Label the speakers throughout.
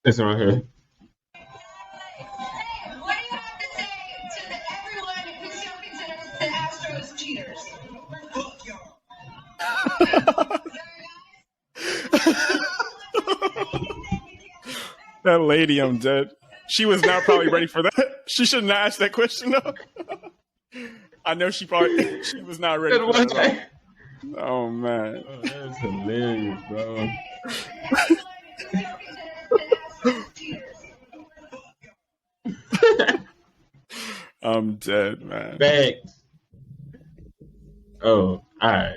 Speaker 1: This one right here.
Speaker 2: What do you have to say to everyone who still considers the Astros cheaters? Fuck y'all.
Speaker 3: That lady, I'm dead. She was not probably ready for that. She shouldn't have asked that question though. I know she was not ready for that at all. Oh man.
Speaker 1: Oh, that's hilarious, bro.
Speaker 3: I'm dead, man.
Speaker 1: Facts. Oh, all right.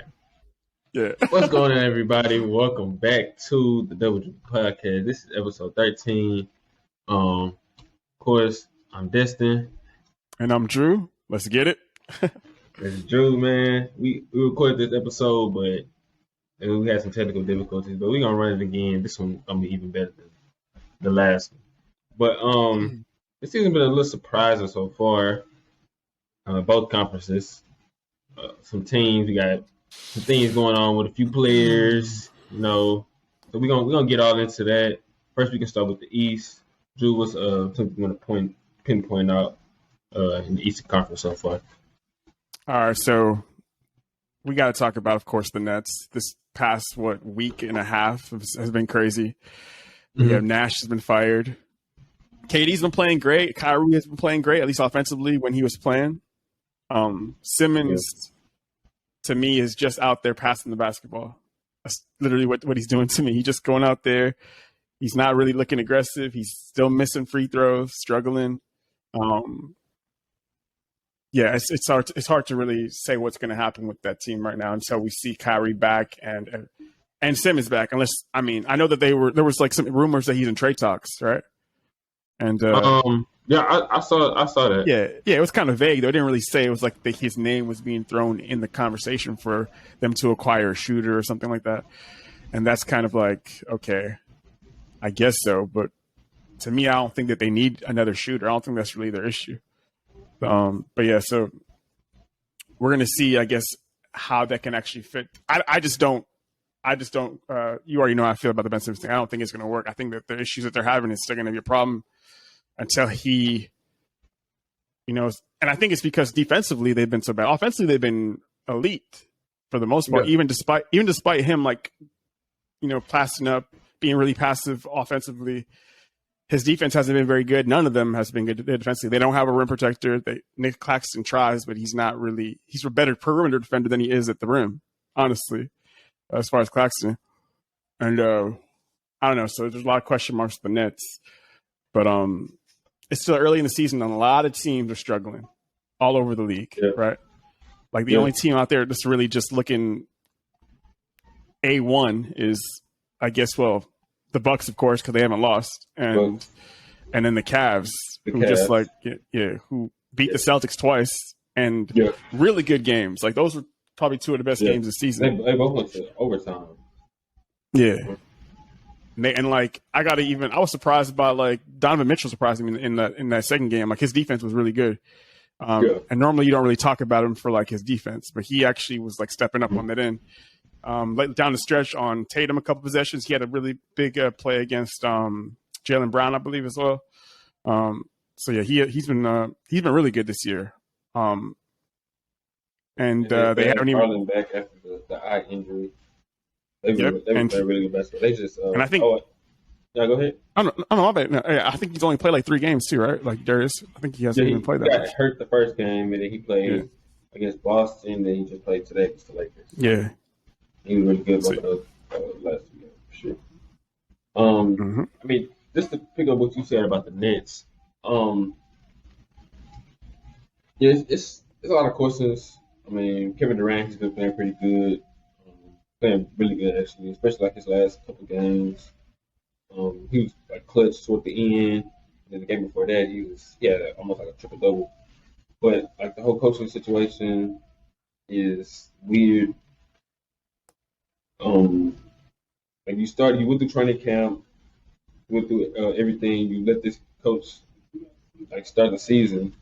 Speaker 3: Yeah.
Speaker 1: What's going on, everybody? Welcome back to the Double Dribble Podcast. This is episode 13. Of course, I'm Destin.
Speaker 3: And I'm Drew. Let's get it.
Speaker 1: This is Drew, man. We recorded this episode, but we had some technical difficulties. But we're gonna run it again. This one gonna be even better than the last one. But this season's been a little surprising so far. Both conferences. Some teams, we got some things going on with a few players, So we're gonna get all into that. First, we can start with the East. Drew, what's something you want to pinpoint out in the Eastern Conference so far?
Speaker 3: All right, so we got to talk about, of course, the Nets. This past week and a half has been crazy. We have Nash has been fired. KD's been playing great. Kyrie has been playing great, at least offensively when he was playing. Simmons, to me, is just out there passing the basketball. That's literally what he's doing to me. He's just going out there. He's not really looking aggressive. He's still missing free throws, struggling. It's hard to really say what's going to happen with that team right now until we see Kyrie back and Simmons back. Unless, I know that there was like some rumors that he's in trade talks, right? And
Speaker 1: I saw that.
Speaker 3: Yeah, it was kind of vague. They didn't really say it was like his name was being thrown in the conversation for them to acquire a shooter or something like that. And that's kind of like, okay, I guess so. But to me, I don't think that they need another shooter. I don't think that's really their issue. But yeah, so we're gonna see, I guess, how that can actually fit. I just don't. You already know how I feel about the Ben Simmons thing. I don't think it's gonna work. I think that the issues that they're having is still gonna be a problem until he, and I think it's because defensively they've been so bad. Offensively, they've been elite for the most part. Yeah. Even despite him, passing up, being really passive offensively. His defense hasn't been very good. None of them has been good defensively. They don't have a rim protector. Nick Claxton tries, but he's not really. He's a better perimeter defender than he is at the rim, honestly, as far as Claxton. And I don't know. So there's a lot of question marks with the Nets. But it's still early in the season, and a lot of teams are struggling all over the league, right? Like the only team out there that's really just looking A1 is, I guess, the Bucks, of course, because they haven't lost, and then the Cavs, who just who beat the Celtics twice and really good games. Like those were probably two of the best games of the season.
Speaker 1: They both went to overtime.
Speaker 3: Yeah, I was surprised by Donovan Mitchell surprised me in that second game. Like his defense was really good. And normally you don't really talk about him for his defense, but he actually was stepping up on that end. Down the stretch on Tatum, a couple possessions, he had a really big play against Jaylen Brown, I believe, as well. He's been really good this year. They haven't even
Speaker 1: back after the eye injury. They were really good basketball. They just
Speaker 3: and I think.
Speaker 1: Yeah, go ahead.
Speaker 3: I don't know. No, I think he's only played 3 games too, right? Like Darius, I think he hasn't even played that.
Speaker 1: He got hurt the first game, and then he played against Boston. Then he just played today against the Lakers.
Speaker 3: Yeah.
Speaker 1: He was really good both last year, for sure. I mean, just to pick up what you said about the Nets, it's a lot of questions. I mean, Kevin Durant has been playing pretty good, playing really good actually, especially his last couple games. He was clutch toward the end. And then the game before that, he had almost a triple double. But the whole coaching situation is weird. You went through training camp, went through everything. You let this coach start the season,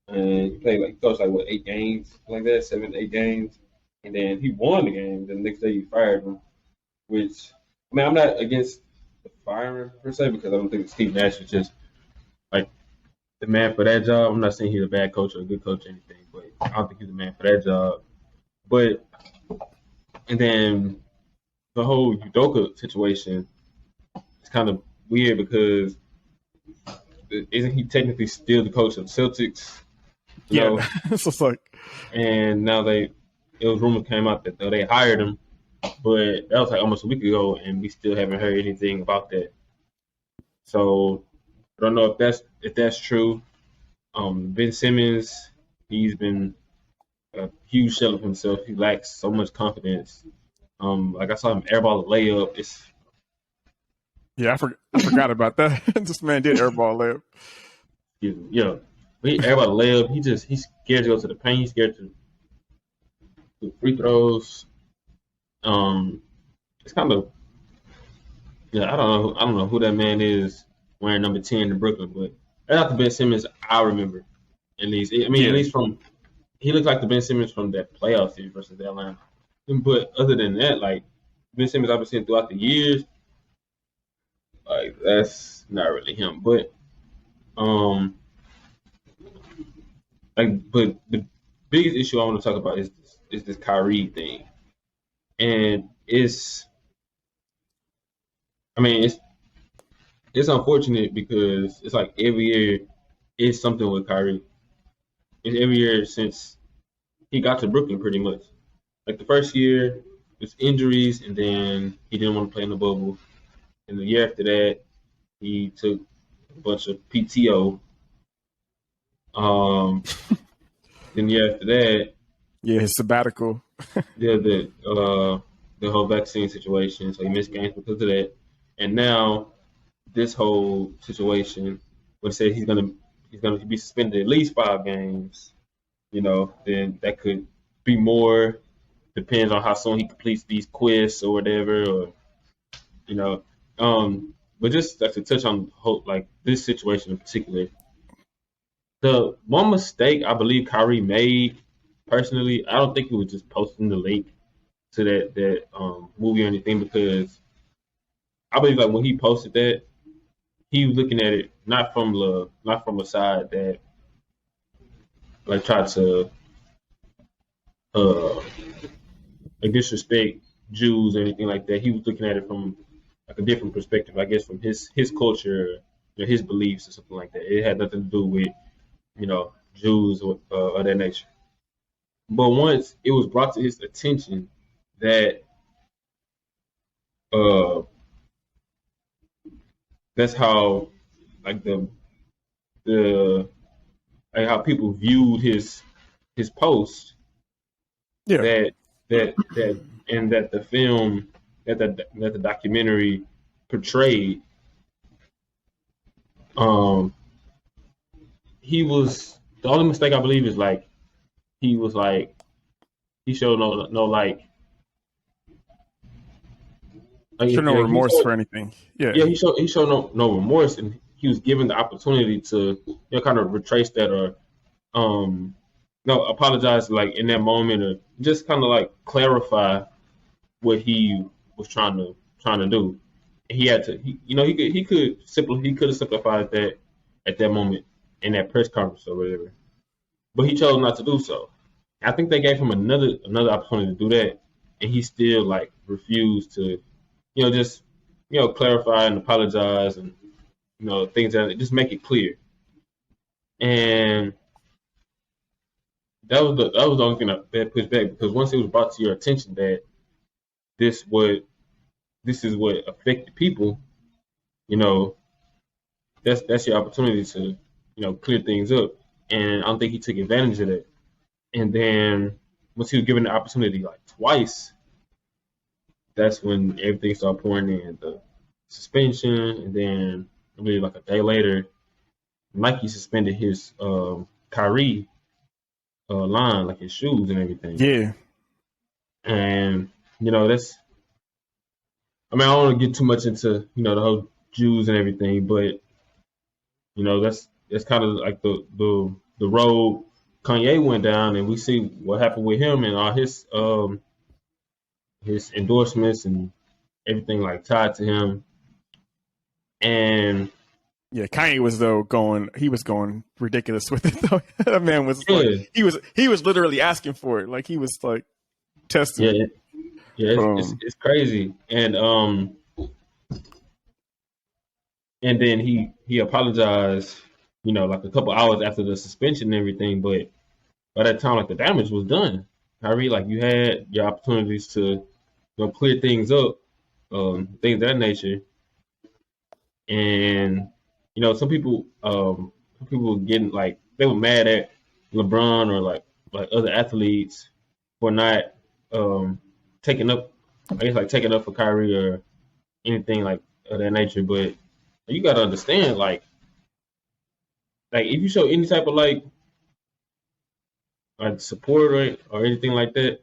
Speaker 1: and you played coach 8 games, 7, 8 games, and then he won the game. The next day you fired him, which I'm not against the firing per se, because I don't think Steve Nash is just like the man for that job. I'm not saying he's a bad coach or a good coach or anything, but I don't think he's the man for that job. But and then the whole Udoka situation is kind of weird because isn't he technically still the coach of the Celtics? You know?
Speaker 3: It's just like,
Speaker 1: And now it was rumors came out that they hired him, but that was like almost a week ago, and we still haven't heard anything about that. So I don't know if that's true. Ben Simmons, he's been a huge shell of himself. He lacks so much confidence. Like I saw him airball a layup.
Speaker 3: yeah, I forgot about that. This man did airball layup.
Speaker 1: But he airball a layup. He's scared to go to the paint. He's scared to do free throws. It's kind of I don't know who that man is wearing number 10 in Brooklyn, but that's not the Ben Simmons I remember. At least, I mean, at least he looks like the Ben Simmons from that playoff series versus Atlanta. But other than that, like Ben Simmons I've been seeing throughout the years, like that's not really him. But but the biggest issue I want to talk about is this Kyrie thing, and it's unfortunate because it's like every year is something with Kyrie. It's every year since he got to Brooklyn, pretty much. Like the first year, it was injuries, and then he didn't want to play in the bubble. And the year after that, he took a bunch of PTO. Then the year after that,
Speaker 3: his sabbatical.
Speaker 1: the whole vaccine situation, so he missed games because of that. And now this whole situation, when it says he's gonna be suspended at least 5 games, then that could be more. Depends on how soon he completes these quizzes or whatever, or But just like to touch on like this situation in particular, the one mistake I believe Kyrie made personally, I don't think it was just posting the link to that movie or anything, because I believe like when he posted that, he was looking at it not from a side that like tried to like disrespect Jews or anything like that. He was looking at it from like a different perspective, I guess, from his culture, his beliefs or something like that. It had nothing to do with Jews or that nature. But once it was brought to his attention that that's how like like how people viewed his post, that and that the film that the documentary portrayed, he was the only mistake I believe is like he showed no
Speaker 3: Showed no remorse for anything. Yeah,
Speaker 1: he showed no remorse, and he was given the opportunity to kind of retrace that or apologize like in that moment, or just kind of like clarify what he was trying to do. He had to, he could have simplified that at that moment in that press conference or whatever, but he chose not to do so. I think they gave him another opportunity to do that, and he still like refused to, just clarify and apologize and things that just make it clear. And that was the only thing that pushed back, because once it was brought to your attention that this is what affected people, that's your opportunity to clear things up. And I don't think he took advantage of that. And then once he was given the opportunity like twice, that's when everything started pouring in, the suspension, and then I believe like a day later, Nike suspended his Kyrie line, like his shoes and everything.
Speaker 3: Yeah.
Speaker 1: And that's, I don't want to get too much into the whole Jews and everything, but that's kind of like the road Kanye went down, and we see what happened with him and all his endorsements and everything like tied to him. And
Speaker 3: Yeah, Kanye was going ridiculous with it though. That man was like
Speaker 1: yeah,
Speaker 3: he was literally asking for it. Like he was like testing
Speaker 1: yeah,
Speaker 3: it.
Speaker 1: yeah,
Speaker 3: Um
Speaker 1: it's crazy. And then he apologized, like a couple hours after the suspension and everything. But by that time, like the damage was done. Kyrie, like you had your opportunities to clear things up, things of that nature. And some people were getting like they were mad at LeBron or like other athletes for not um taking up, I guess like taking up for Kyrie or anything like of that nature. But you got to understand, like if you show any type of like support or anything like that,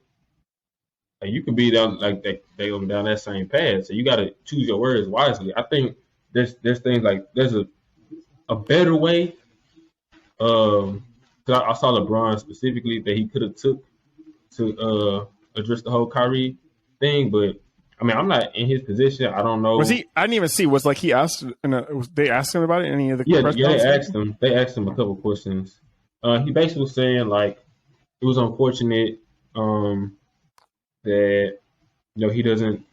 Speaker 1: like you could be down like they down that same path. So you got to choose your words wisely. I think there's things like there's a better way. Cause I saw LeBron specifically that he could have took to address the whole Kyrie thing, but I mean I'm not in his position. I don't know.
Speaker 3: was he I didn't even see was like he asked was they asked him about it in any of the
Speaker 1: Yeah,
Speaker 3: press
Speaker 1: yeah. They
Speaker 3: conferences?
Speaker 1: asked him. They asked him a couple questions. He basically was saying like it was unfortunate that he doesn't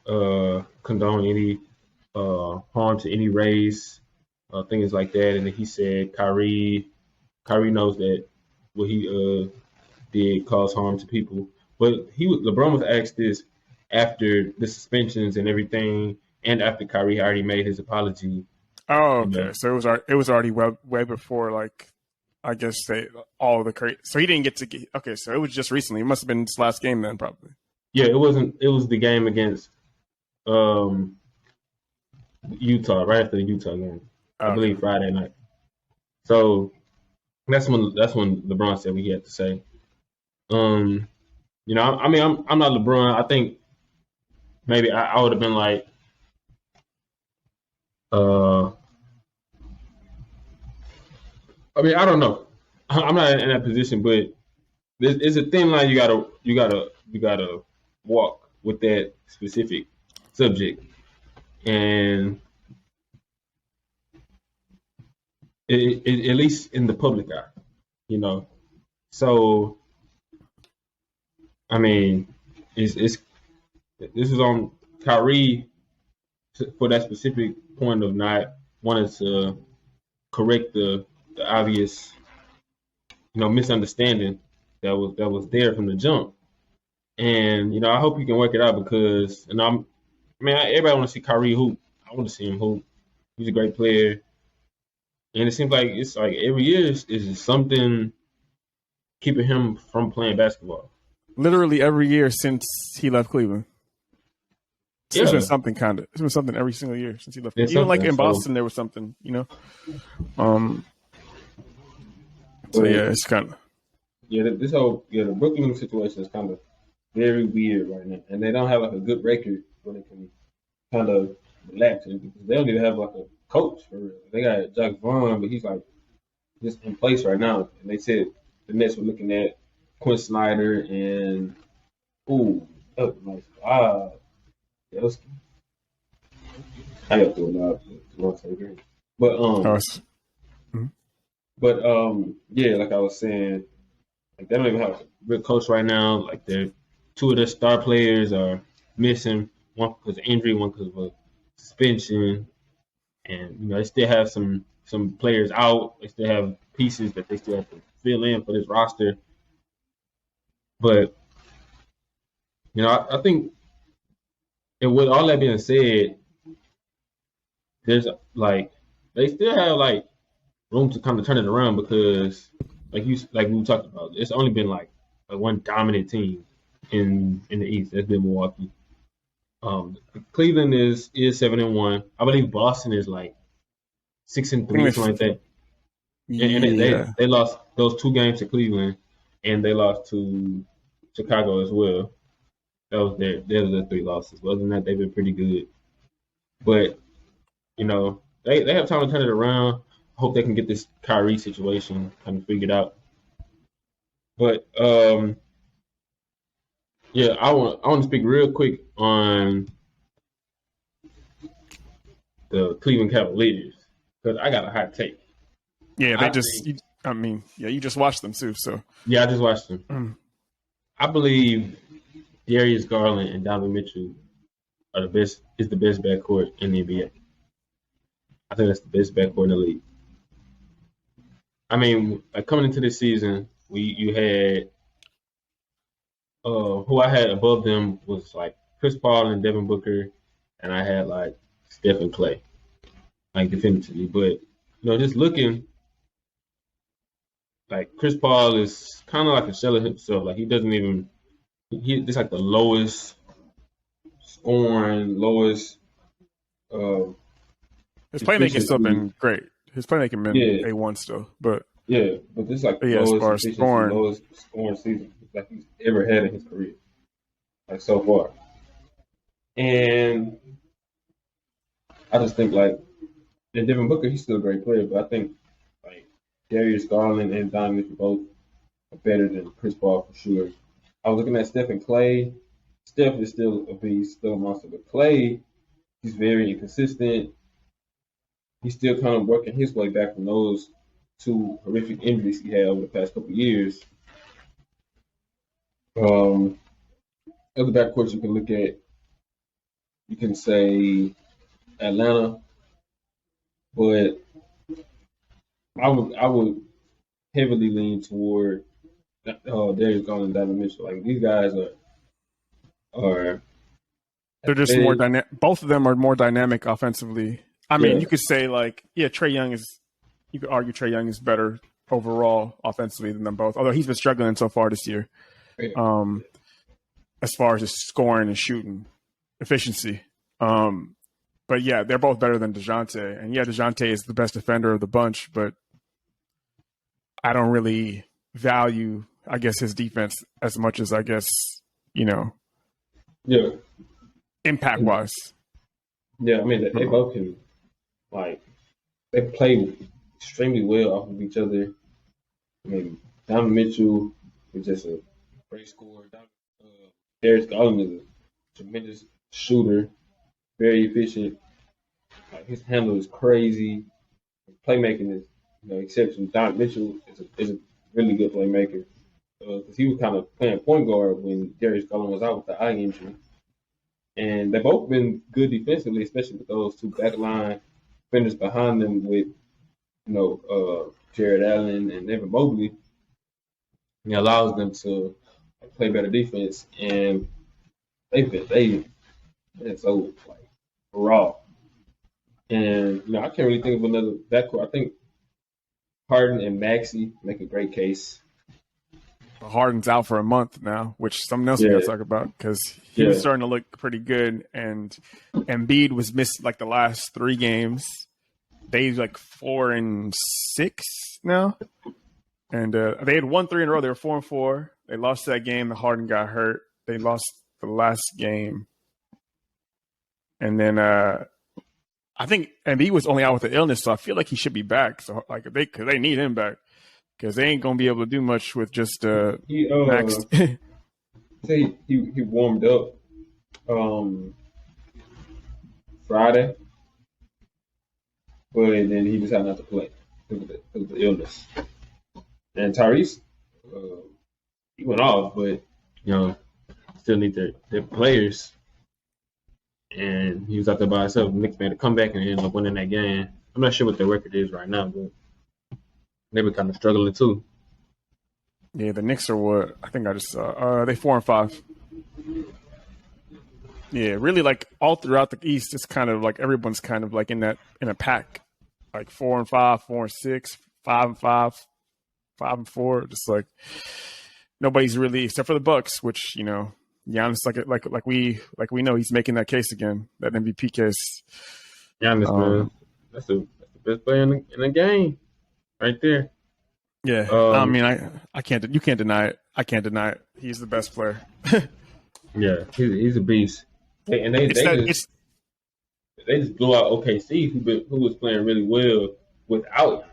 Speaker 1: condone any harm to any race, things like that. And then he said Kyrie knows that what he did cause harm to people. But LeBron was asked this after the suspensions and everything, and after Kyrie already made his apology.
Speaker 3: Oh,
Speaker 1: You
Speaker 3: okay.
Speaker 1: know,
Speaker 3: So it was already way before like I guess they all the crazy. So he didn't get to get okay. So it was just recently. It must have been his last game then, probably.
Speaker 1: yeah, it wasn't. It was the game against um, Utah, right after the Utah game, I
Speaker 3: Okay.
Speaker 1: believe Friday night. So that's when LeBron said what he had to say. Um, I mean, I'm not LeBron. I think maybe I would have been like, uh, I mean, I don't know. I'm not in that position, but it's a thin line you gotta walk with that specific subject, and at least in the public eye, you know. So I mean, it's this is on Kyrie for that specific point of not wanting to correct the obvious misunderstanding that was there from the jump. And I hope he can work it out because everybody want to see Kyrie hoop. I want to see him hoop. He's a great player, and it seems like it's like every year is something keeping him from playing basketball.
Speaker 3: Literally every year since he left Cleveland. There's been
Speaker 1: Yeah,
Speaker 3: something kind of. There's been something every single year since he left.
Speaker 1: there's
Speaker 3: Even like
Speaker 1: something.
Speaker 3: in
Speaker 1: So,
Speaker 3: Boston, there was something. Um. So
Speaker 1: but
Speaker 3: yeah, it's kind of.
Speaker 1: yeah, this whole the Brooklyn situation is kind of very weird right now, and they don't have like a good record when they can kind of relax it because they don't even have like a coach for real. They got Jack Vaughn, but he's like just in place right now. And they said the Nets were looking at Quinn Snyder and ooh, that was nice. That was I got to do a lot to But
Speaker 3: Oh,
Speaker 1: yeah, like I was saying, like they don't even have a real coach right now. Like they're two of their star players are missing, one because of injury, one because of a suspension, and they still have some players out. They still have pieces that they still have to fill in for this roster. But I think, and with all that being said, there's like they still have like room to kind of turn it around because like we talked about, it's only been like one dominant team in the East. That's been Milwaukee. Cleveland is 7-1. I believe Boston is like 6-3, something like that. And
Speaker 3: yeah.
Speaker 1: they lost those two games to Cleveland, and they lost to Chicago as well. Those are the three losses. Other than that, they've been pretty good. But they have time to turn it around. I hope they can get this Kyrie situation kind of figured out. But yeah, I want to speak real quick on the Cleveland Cavaliers because I got a hot take.
Speaker 3: Yeah,
Speaker 1: I
Speaker 3: you just watched them too. So
Speaker 1: I just watched them. I believe Darius Garland and Donovan Mitchell are the best. Is the best backcourt in the NBA. I think that's the best backcourt in the league. I mean, like coming into this season, you had who I had above them was like Chris Paul and Devin Booker, and I had like Steph and Clay, like definitively. But just looking, like Chris Paul is kind of like a shell of himself. Like he doesn't even just like the lowest scoring, lowest.
Speaker 3: His playmaking still been great. His playmaking been A1 still, but
Speaker 1: this like the
Speaker 3: as far as
Speaker 1: lowest scoring season like he's ever had in his career, like so far. And I just think like, and Devin Booker, he's still a great player, but I think like Darius Garland and Donovan Mitchell both are better than Chris Paul for sure. I was looking at Steph and Clay. Steph is still a beast, still a monster, but Clay, he's very inconsistent. He's still kind of working his way back from those two horrific injuries he had over the past couple of years. Other backcourts you can look at, you can say Atlanta, but I would heavily lean toward Darius Garland and Donovan Mitchell. Like these guys are
Speaker 3: they're just more dynamic. Both of them are more dynamic offensively. I mean, you could say like, Trae Young is. You could argue Trae Young is better overall offensively than them both, although he's been struggling so far this year. As far as his scoring and shooting efficiency. But yeah, they're both better than DeJounte. And yeah, DeJounte is the best defender of the bunch, but I don't really value, I guess, his defense as much as I guess, impact wise.
Speaker 1: Yeah, I mean they both can they play extremely well off of each other. I mean, Donovan Mitchell is just a great scorer. Darius Garland is a tremendous shooter, very efficient. Like his handle is crazy. His playmaking is exceptional. Donovan Mitchell is a really good playmaker because he was kind of playing point guard when Darius Garland was out with the eye injury. And they've both been good defensively, especially with those two backline defenders behind them with Jared Allen and Evan Mobley. It allows them to play better defense, and they're so raw. And I can't really think of another backcourt. I think Harden and Maxey make a great case.
Speaker 3: Harden's out for a month now, which something else we got to talk about because he was starting to look pretty good, and Embiid was missed like the last 3 games. They 4-6 now, and they had won 3 in a row. They were 4-4. They lost that game. The Harden got hurt. They lost the last game, and then I think Embiid was only out with the illness, so I feel like he should be back. So they need him back because they ain't gonna be able to do much with just Max.
Speaker 1: Say he warmed up Friday. But then he decided not to play because of the illness. And Tyrese, he went off, but still need their players. And he was out there by himself. The Knicks made a comeback and ended up winning that game. I'm not sure what their record is right now, but they were kind of struggling too.
Speaker 3: Yeah, the Knicks are what I think I just saw. They 4-5. Yeah, really all throughout the East, it's kind of everyone's kind of in a pack. 4-5, 4-6, 5-5, 5-4. Just nobody's really, except for the Bucks, which Giannis like we know he's making that case again, that MVP case.
Speaker 1: Giannis, man, that's the best player in the game, right there.
Speaker 3: Yeah, I mean, I can't. You can't deny it. I can't deny it. He's the best player.
Speaker 1: Yeah, he's a beast. And they just blew out OKC, who was playing really well without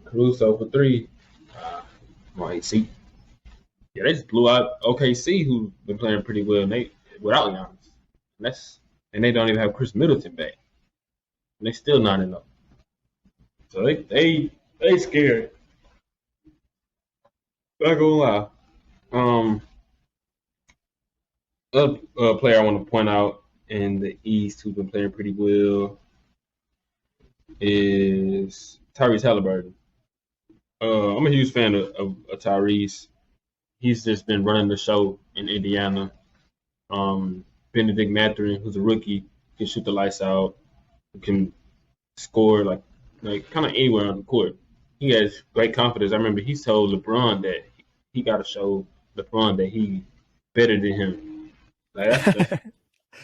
Speaker 1: Caruso for 3. See. Yeah, they just blew out OKC, who's been playing pretty well without Giannis. And and they don't even have Chris Middleton back. And they still 9-0. So they scared. Not gonna lie. Other player I want to point out in the East who's been playing pretty well is Tyrese Halliburton. I'm a huge fan of Tyrese. He's just been running the show in Indiana. Benedict Mathurin, who's a rookie, can shoot the lights out, can score like kind of anywhere on the court. He has great confidence. I remember he told LeBron that he got to show LeBron that he better than him. Like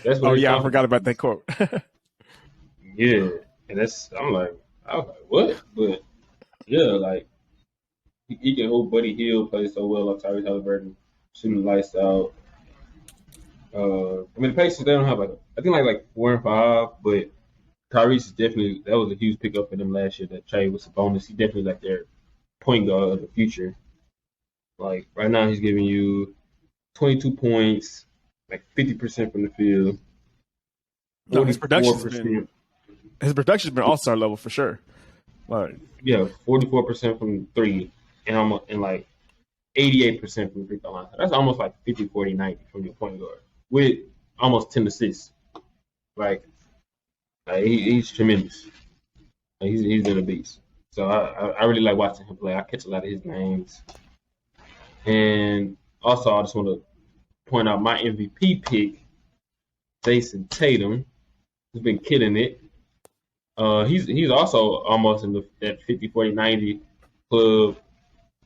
Speaker 1: that's what.
Speaker 3: Oh yeah, I forgot about that quote.
Speaker 1: Yeah, and I was like, what? But yeah, like he can hold Buddy Hield play so well on Tyrese Halliburton, shooting the lights out. I mean, the Pacers, they don't have I think like 4 and 5, but Tyrese is definitely, that was a huge pickup for them last year. That trade was a bonus. He definitely like their point guard of the future. Like right now, he's giving you 22 points, like 50% from the field.
Speaker 3: No, his production's been all-star level for sure. Like
Speaker 1: 44% from three, and like 88% from the free throw line. That's almost like 50, 40, 90 from your point guard with almost 10 assists. Like he's tremendous. Like, he's been a beast. So I really like watching him play. I catch a lot of his games. And also, I just want to point out my MVP pick, Jason Tatum, who's been killing it. He's also almost in that 50, 40, 90 club.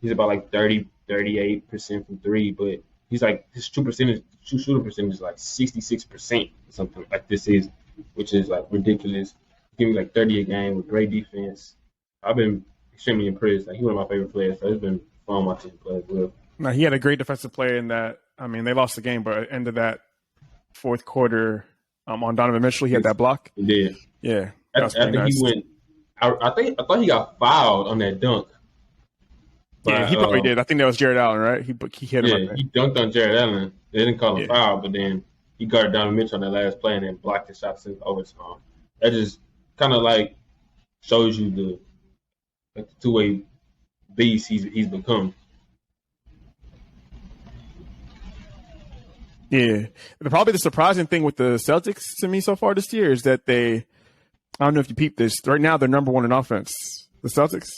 Speaker 1: He's about like 38% from three, but he's like his true shooting percentage is like 66% or something like this is, which is like ridiculous. Give me like 30 a game with great defense. I've been extremely impressed. Like he's one of my favorite players, so it's been fun watching him play as well.
Speaker 3: No, he had a great defensive play in that. I mean, they lost the game, but at the end of that fourth quarter, on Donovan Mitchell, he had that block.
Speaker 1: He did.
Speaker 3: Yeah,
Speaker 1: I think nice. He went. I thought he got fouled on that dunk.
Speaker 3: Yeah, he probably did. I think that was Jared Allen, right? He hit him.
Speaker 1: Yeah, he dunked on Jared Allen. They didn't call him foul, but then he guarded Donovan Mitchell on that last play and then blocked the shot since overtime. That just kind of like shows you the two-way beast he's become.
Speaker 3: Yeah. Probably the surprising thing with the Celtics to me so far this year is that I don't know if you peeped this, right now they're number one in offense, the Celtics,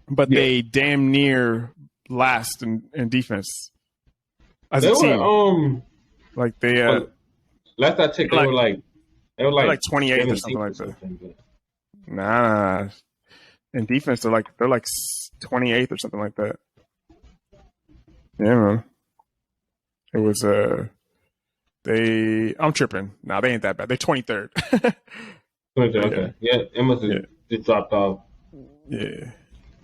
Speaker 3: but they damn near last in defense as a team. Like they
Speaker 1: last I checked, they were like
Speaker 3: 28th or something like that. Nah. In defense, they're like 28th or something like that. Yeah, man. It was I'm tripping. Nah, they ain't that bad. They're 23rd.
Speaker 1: 23rd, okay. Yeah, it must have just dropped off.
Speaker 3: Yeah.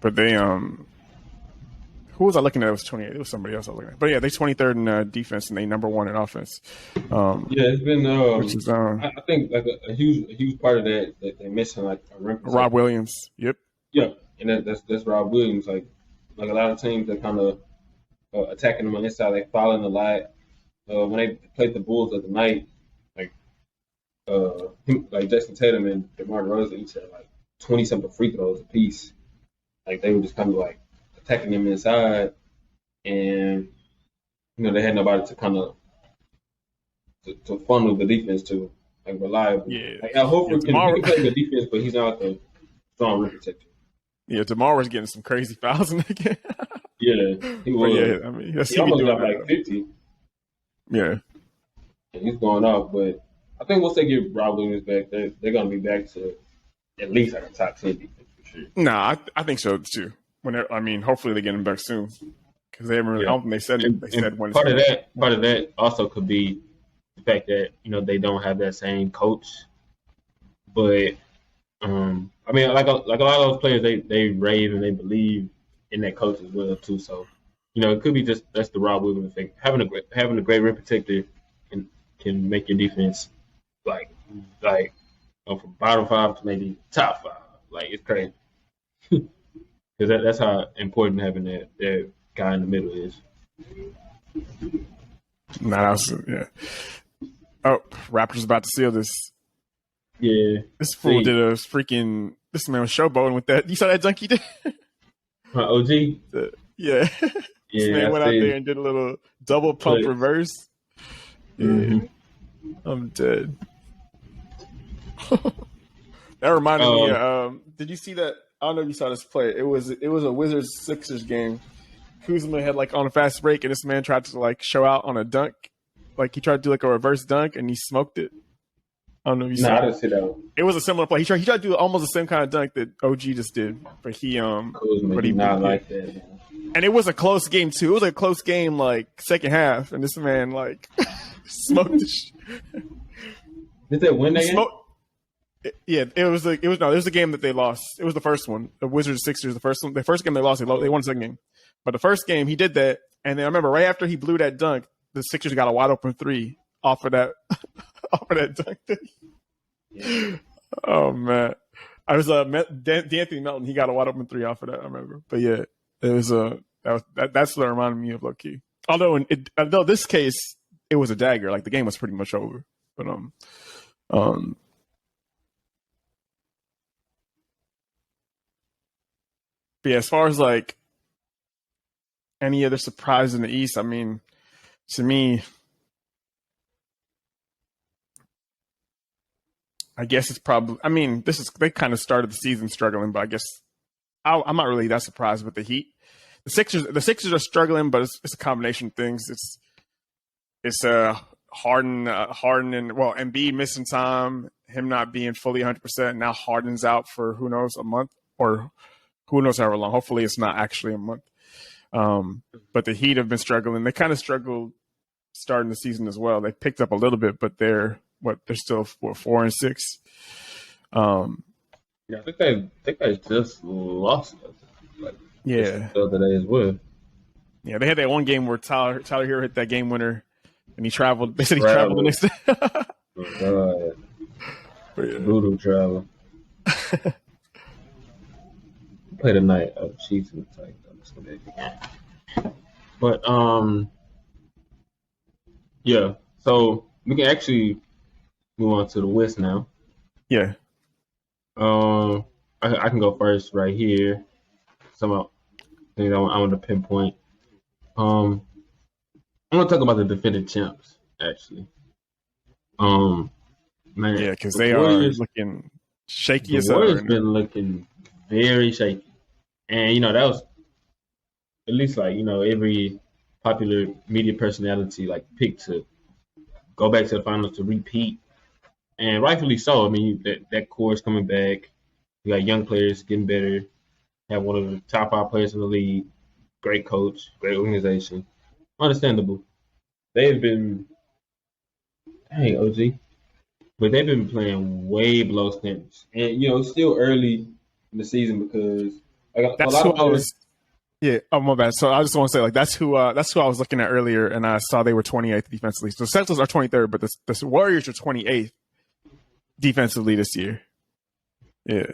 Speaker 3: But they who was I looking at? It was 28. It was somebody else I was looking at. But yeah, they 23rd in defense and they number one in offense.
Speaker 1: It's been which is I think like a huge part of that they're missing like a rim protector.
Speaker 3: Rob Williams. Yep.
Speaker 1: Yeah, and that's Rob Williams. Like a lot of teams that kind of attacking them on this side, they fouling a lot. When they played the Bulls the other night, like Jason Tatum and DeMar DeRozan each had like 20-something free throws apiece. Like they were just kind of like attacking them inside, and they had nobody to kind of to funnel the defense to like reliable.
Speaker 3: Yeah.
Speaker 1: Like Al Horford can play the defense, but he's not the strong rim protector.
Speaker 3: Yeah, DeMar was getting some crazy fouls in the game.
Speaker 1: Yeah, he was.
Speaker 3: Yeah, I mean,
Speaker 1: he almost got like 50.
Speaker 3: Yeah,
Speaker 1: and he's going off. But I think once they get Rob Williams back, they're going to be back to at least like a top 10 defense for sure.
Speaker 3: Nah, I think so too. Hopefully they get him back soon because they haven't really. I don't think they said it. They said when.
Speaker 1: Part of that also could be the fact that they don't have that same coach. But I mean, like a lot of those players, they rave and they believe in that coach as well too. So, it could be just that's the Rob Williams effect. Having a great rim protector can make your defense like from bottom 5 to maybe top 5. Like it's crazy because that's how important having that guy in the middle is.
Speaker 3: Nah, yeah. Oh, Raptors about to seal this.
Speaker 1: Yeah.
Speaker 3: This fool
Speaker 1: See.
Speaker 3: did a freaking. This man was showboating with that. You saw that dunk he did?
Speaker 1: OG?
Speaker 3: Yeah. This
Speaker 1: Yeah,
Speaker 3: man
Speaker 1: I
Speaker 3: went out
Speaker 1: see.
Speaker 3: there and did a little double pump
Speaker 1: But-
Speaker 3: reverse. Yeah.
Speaker 1: Mhm.
Speaker 3: I'm dead. That reminded me. Did you see that? I don't know if you saw this play. It was a Wizards Sixers game. Kuzma had like on a fast break, and this man tried to like show out on a dunk. Like he tried to do like a reverse dunk, and he smoked it. I don't know if you
Speaker 1: No,
Speaker 3: saw
Speaker 1: I
Speaker 3: it.
Speaker 1: didn't see that one.
Speaker 3: It was a similar play. He tried to do almost the same kind of dunk that OG just did, but he
Speaker 1: Kuzma
Speaker 3: but he
Speaker 1: did not
Speaker 3: yeah.
Speaker 1: like that. Man.
Speaker 3: And it was a close game too. It was a close game, like second half, and this man like smoked the
Speaker 1: Did they win that game?
Speaker 3: smoke. Yeah, it was the game that they lost. It was the first one. The Wizards Sixers, the first game they lost. They won the second game, but the first game he did that, and then I remember right after he blew that dunk, the Sixers got a wide open three off of that off of that dunk.
Speaker 1: Yeah.
Speaker 3: Oh man, I was D'Anthony Melton. He got a wide open three off of that. I remember, but yeah, it was that's what reminded me of low key. Although this case it was a dagger. Like the game was pretty much over. But but yeah, as far as like any other surprise in the East, I mean, to me, I guess it's probably. I mean, they kind of started the season struggling, but I guess I'm not really that surprised with the Heat. The Sixers are struggling, but it's a combination of things. It's Harden, and well, Embiid missing time, him not being fully 100%. Now Harden's out for who knows a month or who knows however long. Hopefully, it's not actually a month. But the Heat have been struggling. They kind of struggled starting the season as well. They picked up a little bit, but they're still 4-6.
Speaker 1: Yeah, I think they just lost. Like,
Speaker 3: Yeah,
Speaker 1: the other day as well.
Speaker 3: yeah. They had that one game where Tyler Hero hit that game winner, and he traveled. They said he traveled the next day.
Speaker 1: Oh, God.
Speaker 3: But yeah.
Speaker 1: Brutal travel. Play tonight. Chiefs and Titans. I'm just gonna But yeah. So we can actually move on to the West now.
Speaker 3: Yeah.
Speaker 1: I can go first right here. Some things I want to pinpoint. I'm gonna talk about the defending champs actually. Man,
Speaker 3: Yeah, because
Speaker 1: the
Speaker 3: they
Speaker 1: Warriors-
Speaker 3: are looking shaky
Speaker 1: the
Speaker 3: as
Speaker 1: Warriors
Speaker 3: hell.
Speaker 1: been looking very shaky, and that was at least like every popular media personality like picked to go back to the finals to repeat, and rightfully so. I mean that core is coming back. You got young players getting better. Have one of the top 5 players in the league. Great coach, great organization. Understandable. They've been, dang OG, but they've been playing way below standards, and it's still early in the season because a
Speaker 3: That's
Speaker 1: lot
Speaker 3: who
Speaker 1: of
Speaker 3: I
Speaker 1: players.
Speaker 3: was. Yeah. Oh my bad. So I just want to say like that's who I was looking at earlier, and I saw they were 28th defensively. So the Celtics are 23rd, but the Warriors are 28th defensively this year. Yeah.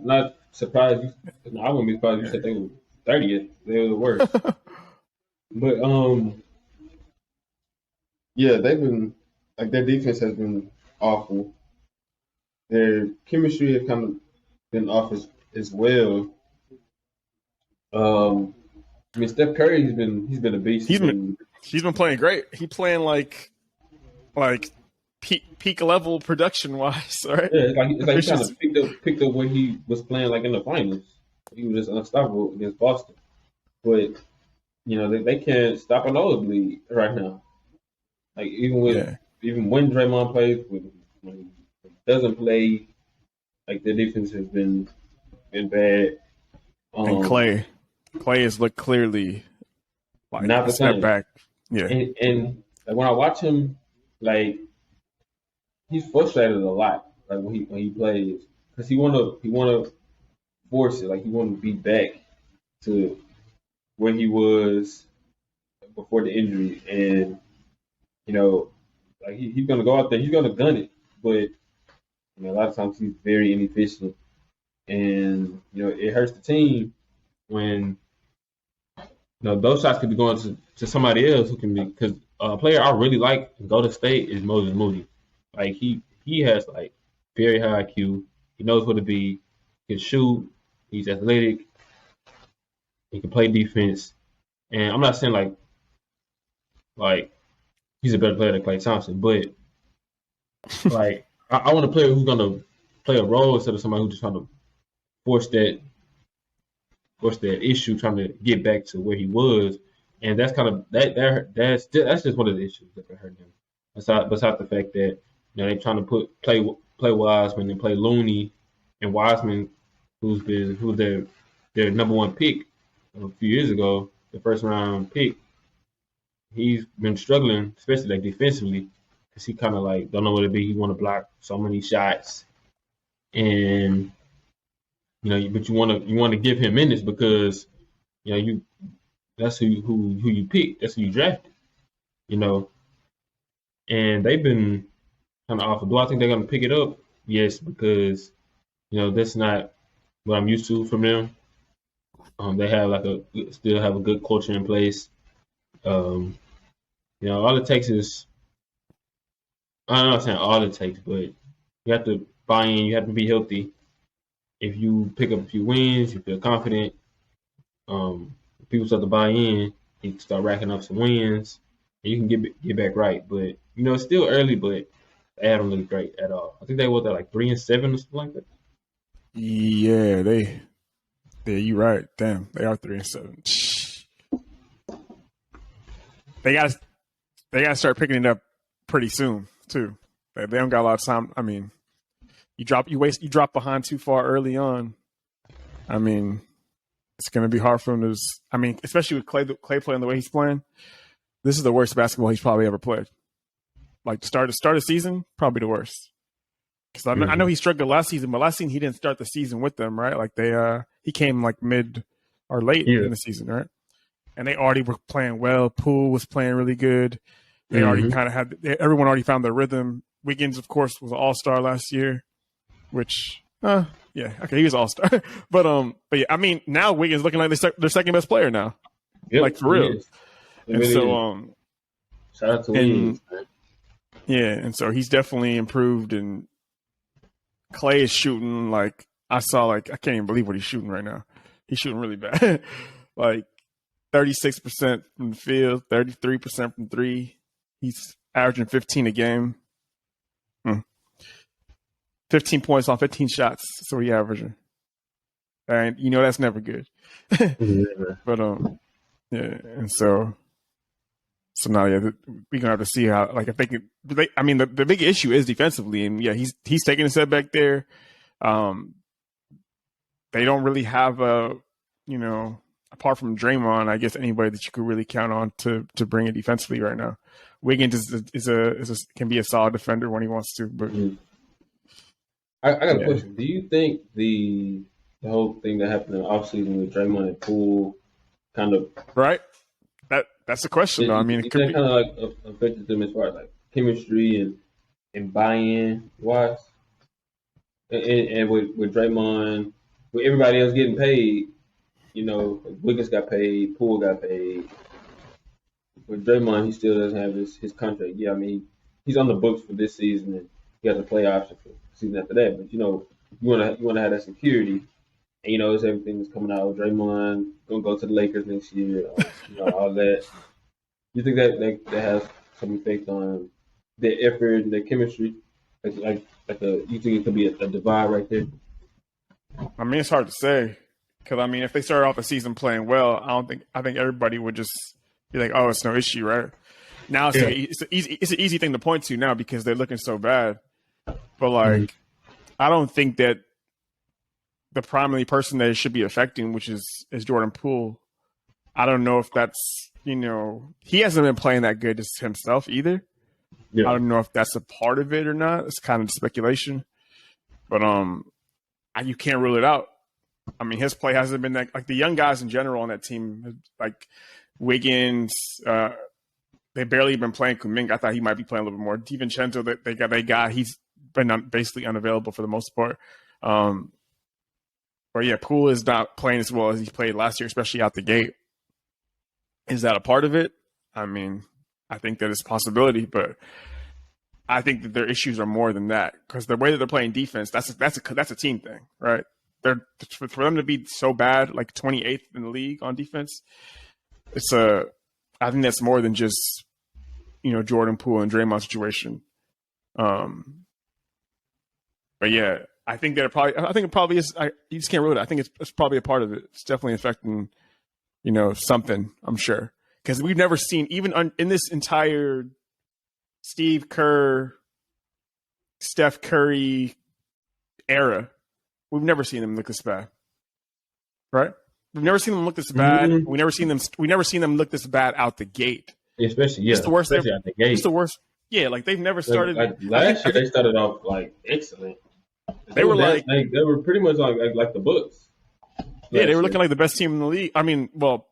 Speaker 1: Not surprised. No, I wouldn't be surprised if you said they were 30th. They were the worst. But yeah, they've been like their defense has been awful. Their chemistry has kind of been off as well. I mean, Steph Curry he's been a beast.
Speaker 3: He's been playing great. He playing like peak level production wise, right?
Speaker 1: Yeah, it's like he kind of picked up when he was playing like in the finals. He was just unstoppable against Boston. But they can't stop a nosebleed right now. Like even when Draymond plays, when he doesn't play, like their defense has been bad.
Speaker 3: And Clay has looked clearly like
Speaker 1: Not the
Speaker 3: a step
Speaker 1: same.
Speaker 3: back. Yeah.
Speaker 1: And like when I watch him, like he's frustrated a lot. Like when he plays, because he wanna force it. Like he want to be back to where he was before the injury, and like he's gonna go out there, he's gonna gun it, but a lot of times he's very inefficient, and it hurts the team when those shots could be going to somebody else who can be, because a player I really like in Golden State is Moses Moody. Like he has like very high IQ. He knows what to be. He can shoot. He's athletic. He can play defense. And I'm not saying like he's a better player than Klay Thompson, but like I want a player who's gonna play a role instead of somebody who's just trying to force that issue, trying to get back to where he was. And that's kind of that's just one of the issues that hurt him. Besides the fact that they're trying to play Wiseman and play Looney, and Wiseman, who's their number one pick a few years ago, the first round pick, he's been struggling, especially like defensively, because he kind of like don't know what to be. He want to block so many shots, and but you want to give him minutes because that's who you pick, that's who you drafted, and they've been kind of awful. Do I think they're gonna pick it up? Yes, because that's not what I'm used to from them. They have still have a good culture in place. All it takes is, I'm not saying all it takes, but you have to buy in. You have to be healthy. If you pick up a few wins, you feel confident. People start to buy in. You can start racking up some wins, and you can get back right. But it's still early, but they haven't looked great at all. I think they were like 3-7 or something like that.
Speaker 3: Yeah, you're right. Damn, they are 3-7. They gotta start picking it up pretty soon too. They don't got a lot of time. I mean, you drop behind too far early on. I mean, it's gonna be hard for him to. Especially with Klay playing the way he's playing. This is the worst basketball he's probably ever played. Like start a season, probably the worst. Because I know he struggled last season, but last season he didn't start the season with them, right? Like he came like mid or late in the season, right? And they already were playing well. Poole was playing really good. They already kind of everyone already found their rhythm. Wiggins, of course, was an all-star last year, which, he was an all-star. but yeah, I mean, now Wiggins looking like their second best player now.
Speaker 1: Yep,
Speaker 3: like for real. And so,
Speaker 1: shout out to Wiggins.
Speaker 3: Yeah, and so he's definitely improved, and Klay is shooting like I can't even believe what he's shooting right now. He's shooting really bad. Like 36% from the field, 33% from three. He's averaging 15 a game. 15 points on 15 shots. So he's averaging. And that's never good. But yeah, and so now we're gonna have to see how if they can. The big issue is defensively, and yeah, he's taking a step back there. They don't really have apart from Draymond, I guess anybody that you could really count on to bring it defensively right now. Wiggins can be a solid defender when he wants to, but
Speaker 1: I got a question. Do you think the whole thing that happened in the offseason with Draymond and Poole kind of
Speaker 3: right? That's the question, though. I mean, it could be
Speaker 1: kind of affected them as far as like chemistry and buy-in wise, and with Draymond, with everybody else getting paid, Wiggins got paid, Poole got paid. With Draymond, he still doesn't have his contract. Yeah, I mean, he's on the books for this season, and he has a play option for the season after that. But you want to have that security, and it's everything that's coming out. Draymond gonna go to the Lakers next year, all that. You think that has some effect on their effort and their chemistry? You think it could be a divide right there?
Speaker 3: I mean, it's hard to say because if they start off the season playing well, I think everybody would just be like, oh, it's no issue, right? Now it's an easy thing to point to now because they're looking so bad. But I don't think that the primary person that it should be affecting, which is Jordan Poole. I don't know if that's he hasn't been playing that good just himself either. Yeah. I don't know if that's a part of it or not. It's kind of speculation, but you can't rule it out. I mean, his play hasn't been that. Like the young guys in general on that team, like Wiggins, they barely been playing Kuminga. I thought he might be playing a little bit more. DiVincenzo, they got he's been basically unavailable for the most part. But yeah, Poole is not playing as well as he played last year, especially out the gate. Is that a part of it? I mean, I think that is a possibility, but I think that their issues are more than that because the way that they're playing defense, that's a team thing, right? They're for them to be so bad, like 28th in the league on defense. I think that's more than just Jordan Poole and Draymond situation. But yeah, I think it probably is. You just can't rule it. I think it's probably a part of it. It's definitely affecting, something. I'm sure because we've never seen even in this entire Steve Kerr, Steph Curry era, we've never seen them look this bad, right? We've never seen them look this bad.
Speaker 1: Mm-hmm.
Speaker 3: We never seen them look this bad out the gate.
Speaker 1: Especially
Speaker 3: It's the worst.
Speaker 1: Especially out the gate.
Speaker 3: It's the worst. Yeah, like they've never started.
Speaker 1: Like last year, they started off like excellent.
Speaker 3: They were
Speaker 1: they were pretty much like the books.
Speaker 3: Yeah, they were looking like the best team in the league. I mean, well,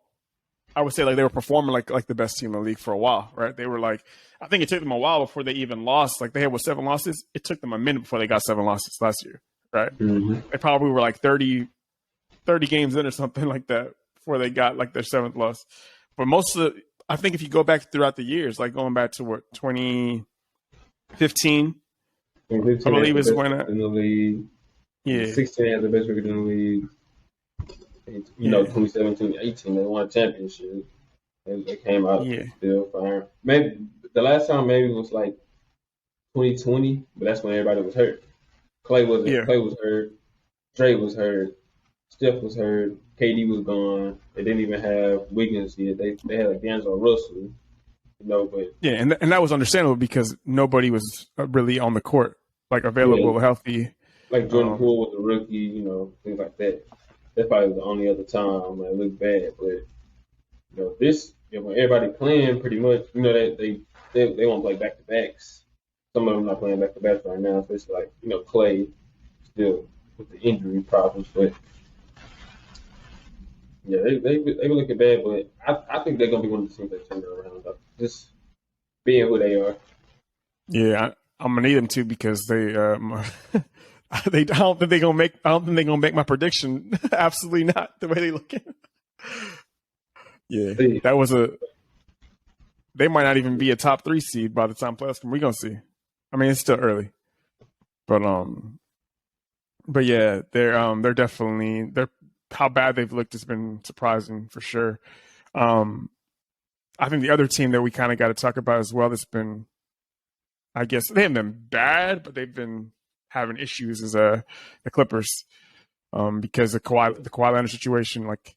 Speaker 3: I would say like they were performing like the best team in the league for a while, right? They were like, I think it took them a while before they even lost. Like they had 7 losses. It took them a minute before they got 7 losses last year, right?
Speaker 1: Mm-hmm.
Speaker 3: They probably were like 30 games in or something like that before they got like their 7th loss. But I think if you go back throughout the years, like going back to 2015, I believe is when
Speaker 1: in the league.
Speaker 3: Yeah,
Speaker 1: 16 had the best record in the league. 2017, 18, they won a championship. They came out still fine. Maybe the last time was like 2020, but that's when everybody was hurt. Clay was hurt. Dre was hurt. Steph was hurt. KD was gone. They didn't even have Wiggins yet. They had like D'Angelo Russell. But
Speaker 3: yeah, and that was understandable because nobody was really on the court, like available, healthy.
Speaker 1: Like Jordan Poole was a rookie, things like that. That probably was the only other time it looked bad. But this, when everybody playing pretty much, they won't play back to backs. Some of them not playing back to backs right now, especially like Clay still with the injury problems. But yeah, they were looking bad. But I think they're gonna be one of the teams that turn it around. Just being who they are.
Speaker 3: Yeah, I'm gonna need them to because they I don't think they're gonna make my prediction. Absolutely not the way they look. Yeah, that was they might not even be a top 3 seed by the time playoffs come. We're gonna see. I mean, it's still early, but yeah, they're definitely how bad they've looked has been surprising for sure. I think the other team that we kind of got to talk about as well that's been, I guess they haven't been bad, but they've been having issues is the Clippers because the Kawhi Leonard situation. Like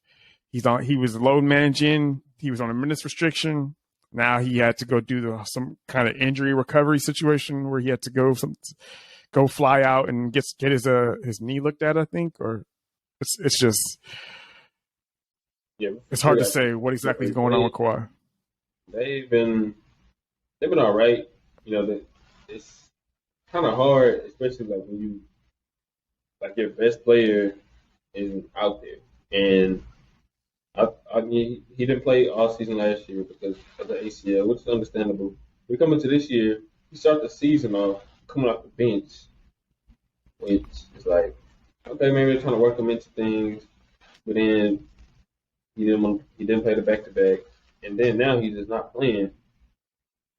Speaker 3: he was load managing, he was on a minutes restriction. Now he had to go do some kind of injury recovery situation where he had to go fly out and get his knee looked at. I think, or it's just it's hard to say what exactly is going on with Kawhi.
Speaker 1: They've been all right. It's kind of hard, especially like when you your best player isn't out there, and I mean he didn't play all season last year because of the ACL, which is understandable. We come into this year, you start the season off coming off the bench, which is like, okay, maybe they're trying to work him into things, but then he didn't play the back-to-back, and then now he's just not playing,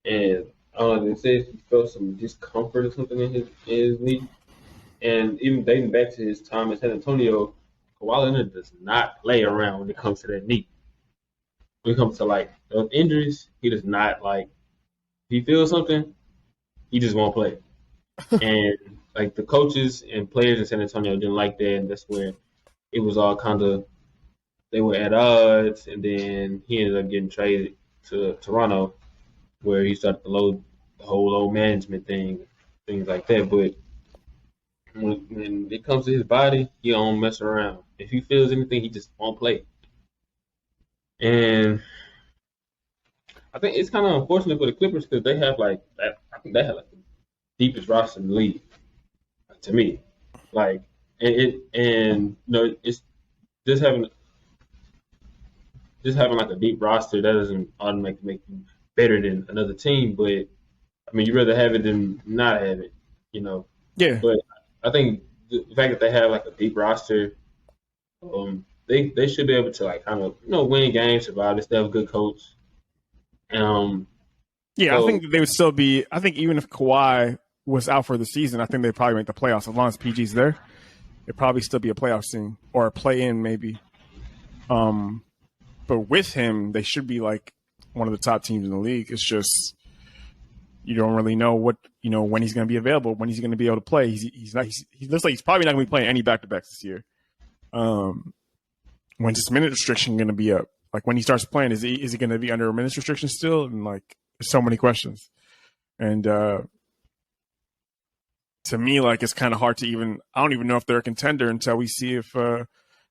Speaker 1: and I don't know, they said he felt some discomfort or something in his knee. And even dating back to his time in San Antonio, Kawhi Leonard does not play around when it comes to that knee. When it comes to those injuries, he does not if he feels something, he just won't play. And the coaches and players in San Antonio didn't like that, and that's where it was all kind of, they were at odds, and then he ended up getting traded to Toronto, where he started the whole load management thing, things like that. But when it comes to his body, he don't mess around. If he feels anything, he just won't play. And I think it's kind of unfortunate for the Clippers because they have I think they have the deepest roster in the league, to me. It's just having a deep roster that doesn't automatically make you better than another team, but I mean, you'd rather have it than not have it,
Speaker 3: Yeah.
Speaker 1: But I think the fact that they have a deep roster, they should be able to kind of win games, survive. They still have a good coach.
Speaker 3: Yeah, I
Speaker 1: So
Speaker 3: think they would still be. I think even if Kawhi was out for the season, I think they'd probably make the playoffs as long as PG's there. It'd probably still be a playoff team or a play-in maybe. But with him, they should be like one of the top teams in the league. It's just you don't really know when he's going to be available, when he's going to be able to play. He looks like he's probably not going to be playing any back-to-backs this year. When's his minute restriction going to be up? Like when he starts playing, is he going to be under a minutes restriction still? And like, there's so many questions. And to me, like it's kind of hard to I don't even know if they're a contender until we see if.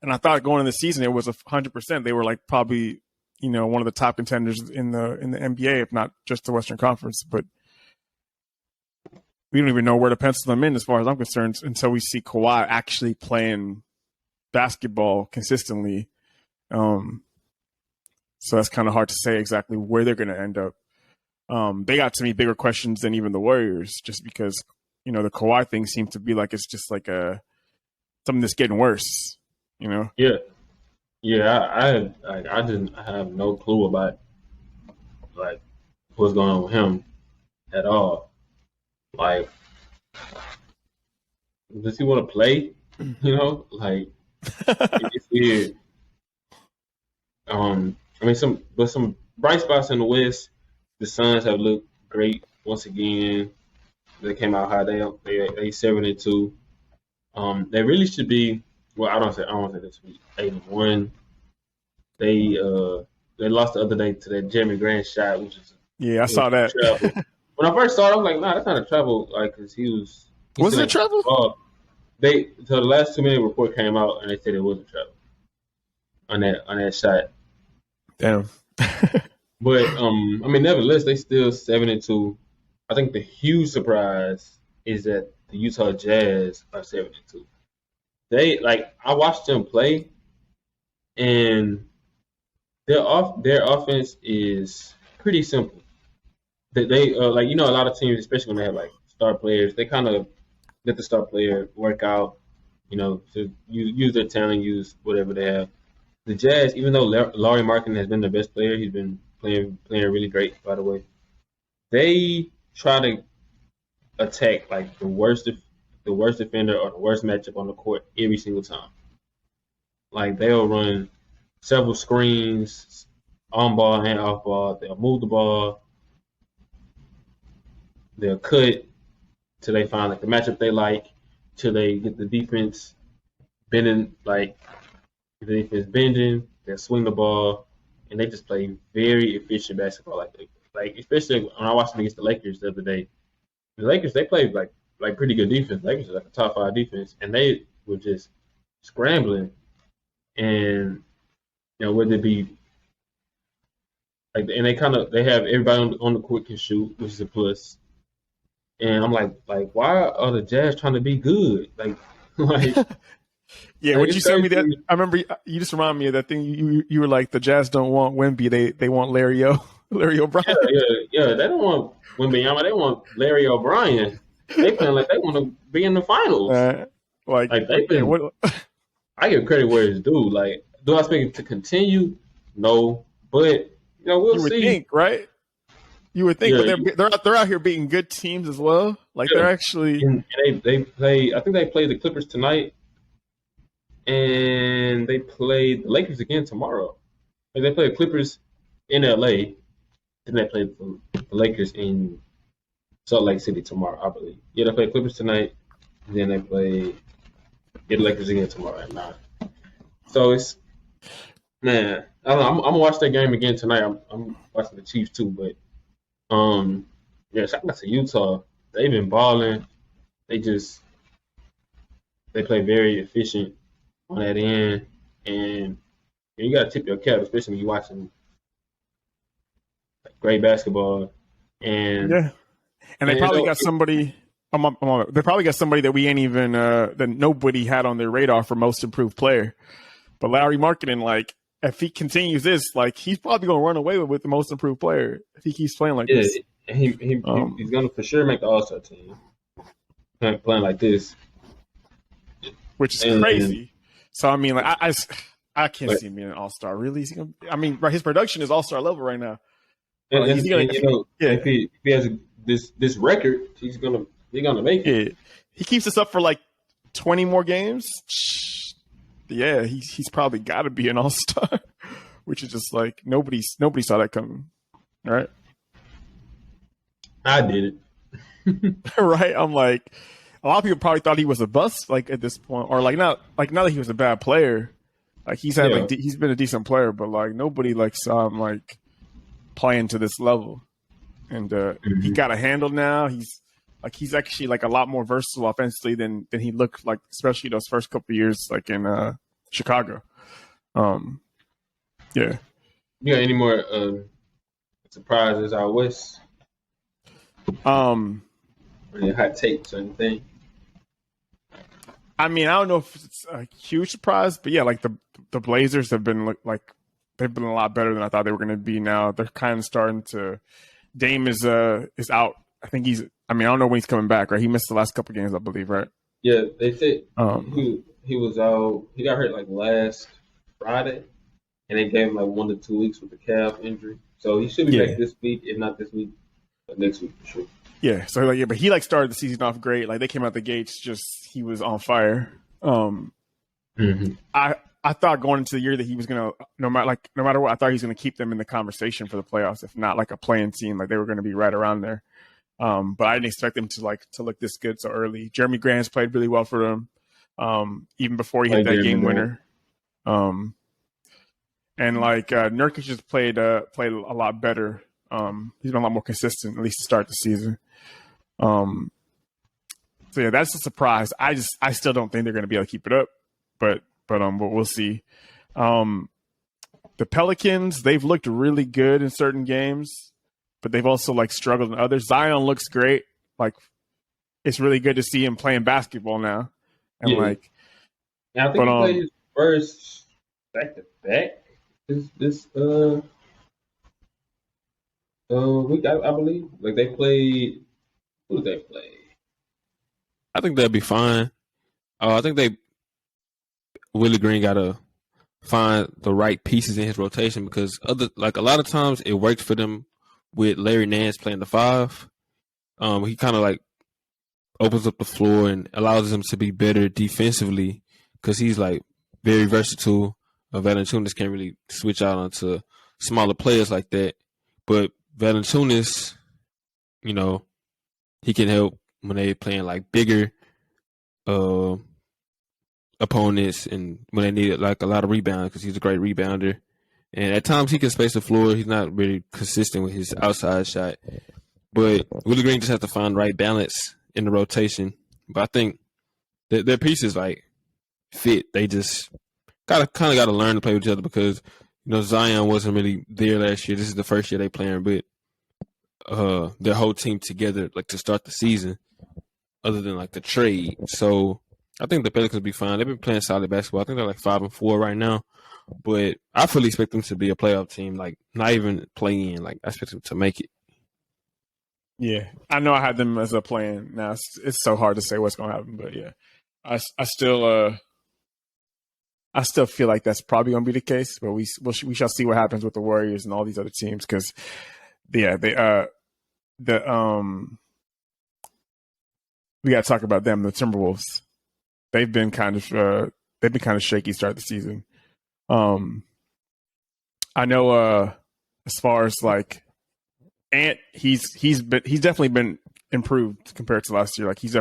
Speaker 3: And I thought going into the season it was 100%. They were like probably one of the top contenders in the NBA, if not just the Western Conference. But we don't even know where to pencil them in as far as I'm concerned until we see Kawhi actually playing basketball consistently. So that's kind of hard to say exactly where they're going to end up. They got to me bigger questions than even the Warriors, just because the Kawhi thing seemed to be like it's just like something that's getting worse.
Speaker 1: yeah, I have no clue about like what's going on with him at all. Like, does he want to play? Like it's weird. I mean, some bright spots in the West. The Suns have looked great once again. They came out high. They 7-2. They really should be. Well, I don't want to say this week. 8-1. They lost the other day to that Jeremy Grant shot, which is
Speaker 3: I saw that.
Speaker 1: When I first saw it, I was like, nah, that's not a travel. Like, cause
Speaker 3: was it a travel?
Speaker 1: So the last 2-minute report came out and they said it was a travel on that shot.
Speaker 3: Damn.
Speaker 1: But I mean, nevertheless, they still 7-2. I think the huge surprise is that the Utah Jazz are 7-2. I watched them play, and their offense is pretty simple. They a lot of teams, especially when they have like star players, they kind of let the star player work out, to use their talent, use whatever they have. The Jazz, even though Lauri Markkanen has been their best player, he's been playing really great, by the way. They try to attack like the worst defender or the worst matchup on the court every single time. Like they'll run several screens, on ball and off ball. They'll move the ball. They'll cut till they find like the matchup they like, till they get the defense bending, like the defense bending. They'll swing the ball, and they just play very efficient basketball. Like especially when I watched them against the Lakers the other day. The Lakers, they played like pretty good defense. Lakers are like a top 5 defense, and they were just scrambling. And whether it be like, and they have everybody on the court can shoot, which is a plus. And I'm like why are the Jazz trying to be good? Like
Speaker 3: yeah, when you sent me that, I remember you just reminded me of that thing. You were like, the Jazz don't want Wemby, they want Larry O'Brien.
Speaker 1: Yeah. They don't want Wembanyama, they want Larry O'Brien. They playing like they want to be in the finals. They've been. I give credit where it's due. Like, do I expect it to continue? No, but we'll see.
Speaker 3: You would think, right? You would think, but they're out here beating good teams as well. Like they're actually.
Speaker 1: And they play. I think they play the Clippers tonight, and they play the Lakers again tomorrow. Like, they play the Clippers in LA, then they play the Lakers in Salt Lake City tomorrow, I believe. Yeah, they play Clippers tonight, and then they play the Lakers again tomorrow at 9. So it's, man, I don't know. I'm gonna watch that game again tonight. I'm watching the Chiefs too, but shout out to Utah. They've been balling. They play very efficient on that end, and you gotta tip your cap, especially when you're watching great basketball. And
Speaker 3: they probably got somebody. They probably got somebody that we ain't even that nobody had on their radar for most improved player. But Lauri Markkanen, like, if he continues this, like, he's probably gonna run away with the most improved player if he keeps playing like this.
Speaker 1: He's gonna for sure make the All-Star team. Playing like this,
Speaker 3: which is crazy. So I mean, like, I can't see him being an All-Star. Really, his production is All-Star level right now. He's gonna, yeah,
Speaker 1: if he has this record, he's gonna make it.
Speaker 3: yeah. He keeps us up for like 20 more games. Yeah, he's probably got to be an all-star, which is just like nobody saw that coming, right?
Speaker 1: I did it.
Speaker 3: Right? I'm like, a lot of people probably thought he was a bust, like at this point, or like not that he was a bad player. Like he's had he's been a decent player, but like nobody like saw him like playing to this level, and he got a handle now. He's actually like a lot more versatile offensively than he looked like, especially those first couple of years like in Chicago. Yeah.
Speaker 1: You got any more surprises out west? Any hot takes or anything?
Speaker 3: I mean, I don't know if it's a huge surprise, but yeah, like the Blazers have been like they've been a lot better than I thought they were going to be. Now they're kind of starting to. Dame is out. I think I don't know when he's coming back. Right, he missed the last couple games, I believe. Right.
Speaker 1: Yeah, they said he was out. He got hurt like last Friday, and they gave him like 1 to 2 weeks with the calf injury. So he should be back this week, if not this week, but next week for sure.
Speaker 3: Yeah, so like but he like started the season off great. Like they came out the gates, just he was on fire. I thought going into the year that he was gonna no matter what, I thought he was gonna keep them in the conversation for the playoffs, if not like a playing team, like they were gonna be right around there. But I didn't expect them to look this good so early. Jeremy Grant's played really well for them, even before he hit that game winner. And like Nurkic just played a lot better. He's been a lot more consistent, at least to start the season. So yeah, that's a surprise. I still don't think they're going to be able to keep it up, but we'll see. The Pelicans, they've looked really good in certain games, but they've also like struggled in others. Zion looks great. Like it's really good to see him playing basketball now. And
Speaker 1: I think he played his first back-to-back this week, I believe. Like they played. Who did they play?
Speaker 4: I think they'll be fine. I think Willie Green got to find the right pieces in his rotation, because a lot of times it worked for them with Larry Nance playing the 5. He kind of like opens up the floor and allows them to be better defensively, because he's like very versatile. Valanciunas can't really switch out onto smaller players like that, but Valanciunas, he can help when they playing like bigger opponents and when they need like a lot of rebounds, because he's a great rebounder. And at times he can space the floor. He's not really consistent with his outside shot. But Willie Green just has to find the right balance in the rotation. But I think their pieces like fit. They just kind of got to learn to play with each other, because Zion wasn't really there last year. This is the first year they playing with their whole team together, like to start the season, other than like the trade. So I think the Pelicans will be fine. They've been playing solid basketball. I think they're like 5-4 right now. But I fully expect them to be a playoff team, like not even play in. Like I expect them to make it.
Speaker 3: Yeah, I know I had them as a plan. Now it's so hard to say what's going to happen, but yeah, I still feel like that's probably going to be the case. But we shall see what happens with the Warriors and all these other teams, because we got to talk about them. The Timberwolves, they've been kind of shaky start the season. I know as far as like Ant, he's definitely been improved compared to last year. Like he's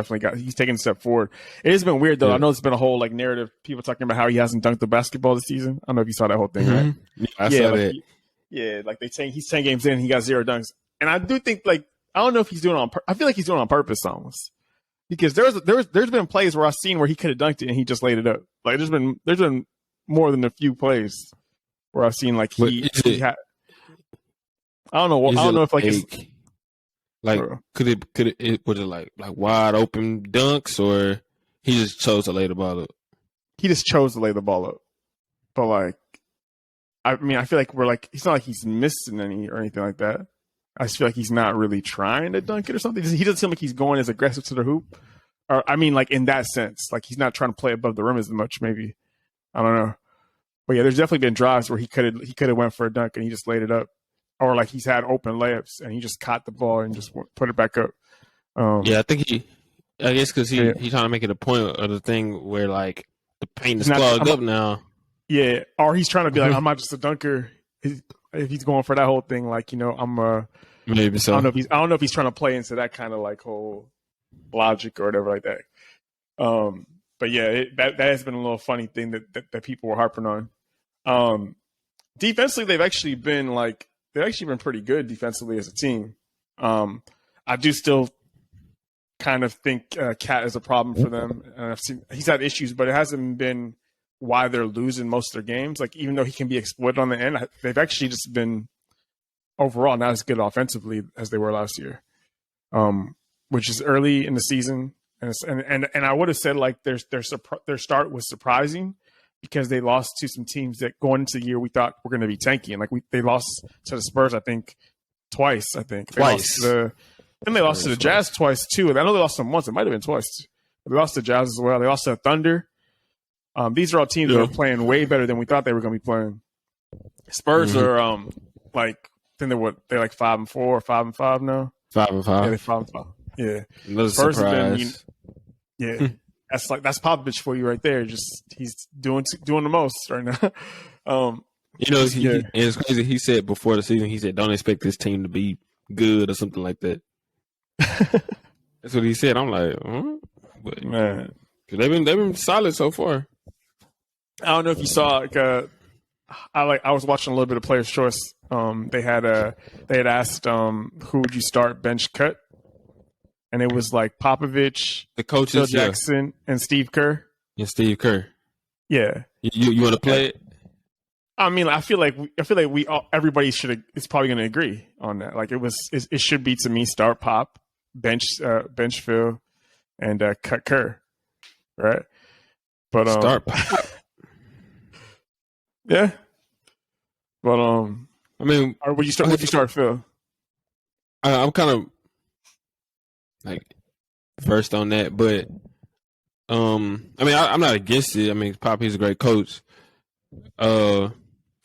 Speaker 3: taken a step forward. It has been weird though. Yeah. I know it's been a whole like narrative, people talking about how he hasn't dunked the basketball this season. I don't know if you saw that whole thing, right?
Speaker 4: Yeah, I saw that.
Speaker 3: Like he's 10 games in, he got 0 dunks. And I do think like, I don't know if he's doing it on I feel like he's doing it on purpose almost. Because there's been plays where I've seen where he could have dunked it and he just laid it up. Like there's been more than a few plays where I've seen like he had. I don't know. I don't know if like it's
Speaker 4: like could it was it like wide open dunks, or he just chose to lay the ball up?
Speaker 3: He just chose to lay the ball up. But like, I mean, I feel like it's not like he's missing any or anything like that. I just feel like he's not really trying to dunk it or something. He doesn't seem like he's going as aggressive to the hoop. Or I mean, like in that sense, like he's not trying to play above the rim as much. Maybe I don't know. But yeah, there's definitely been drives where he could have went for a dunk and he just laid it up. or like he's had open layups and he just caught the ball and just put it back up.
Speaker 4: I think I guess because
Speaker 3: Yeah.
Speaker 4: he's trying to make it a point of the thing where like the paint is
Speaker 3: He's not-
Speaker 4: clogged
Speaker 3: I'm-
Speaker 4: up now.
Speaker 3: Yeah, or he's trying to be like, I'm not just a dunker. If he's going for that whole thing, like, you know,
Speaker 4: Maybe so.
Speaker 3: I don't know if he's trying to play into that kind of like whole logic or whatever like that. But yeah, that has been a little funny thing that people were harping on. Defensively, they've actually been pretty good defensively as a team. I do still kind of think Cat is a problem for them. And he's had issues, but it hasn't been why they're losing most of their games. Like, even though he can be exploited on the end, they've actually just been overall not as good offensively as they were last year, which is early in the season. And I would have said like their start was surprising because they lost to some teams that going into the year we thought were going to be tanking. Like they lost to the Spurs, I think, twice. They lost to the Jazz twice too. I know they lost them once. It might have been twice. They lost to the Jazz as well. They lost to the Thunder. These are all teams that are playing way better than we thought they were going to be playing. Spurs are like I think they're like 5-4, 5-5 now.
Speaker 4: 5-5.
Speaker 3: Yeah, they're 5-5. Yeah,
Speaker 4: Another
Speaker 3: Spurs
Speaker 4: surprise.
Speaker 3: have been. That's Popovich for you right there. Just he's doing the most right now.
Speaker 4: And it's crazy. He said before the season, he said, "Don't expect this team to be good or something like that." That's what he said. I'm like, but
Speaker 3: Man,
Speaker 4: they've been solid so far.
Speaker 3: I don't know if you saw like I was watching a little bit of Players' Choice. They had asked who would you start bench cut, and it was like Popovich,
Speaker 4: The
Speaker 3: Phil
Speaker 4: coaches,
Speaker 3: Jackson, and Steve Kerr.
Speaker 4: and Steve Kerr.
Speaker 3: Yeah,
Speaker 4: You want to play it?
Speaker 3: I mean, I feel like everybody is probably going to agree on that. Like it should be to me start Pop, bench Phil, and cut Kerr, right? But
Speaker 4: Start.
Speaker 3: yeah. But
Speaker 4: I mean,
Speaker 3: or would you start Phil?
Speaker 4: I'm kind of like first on that, but I mean, I'm not against it. I mean, Pop, he's a great coach.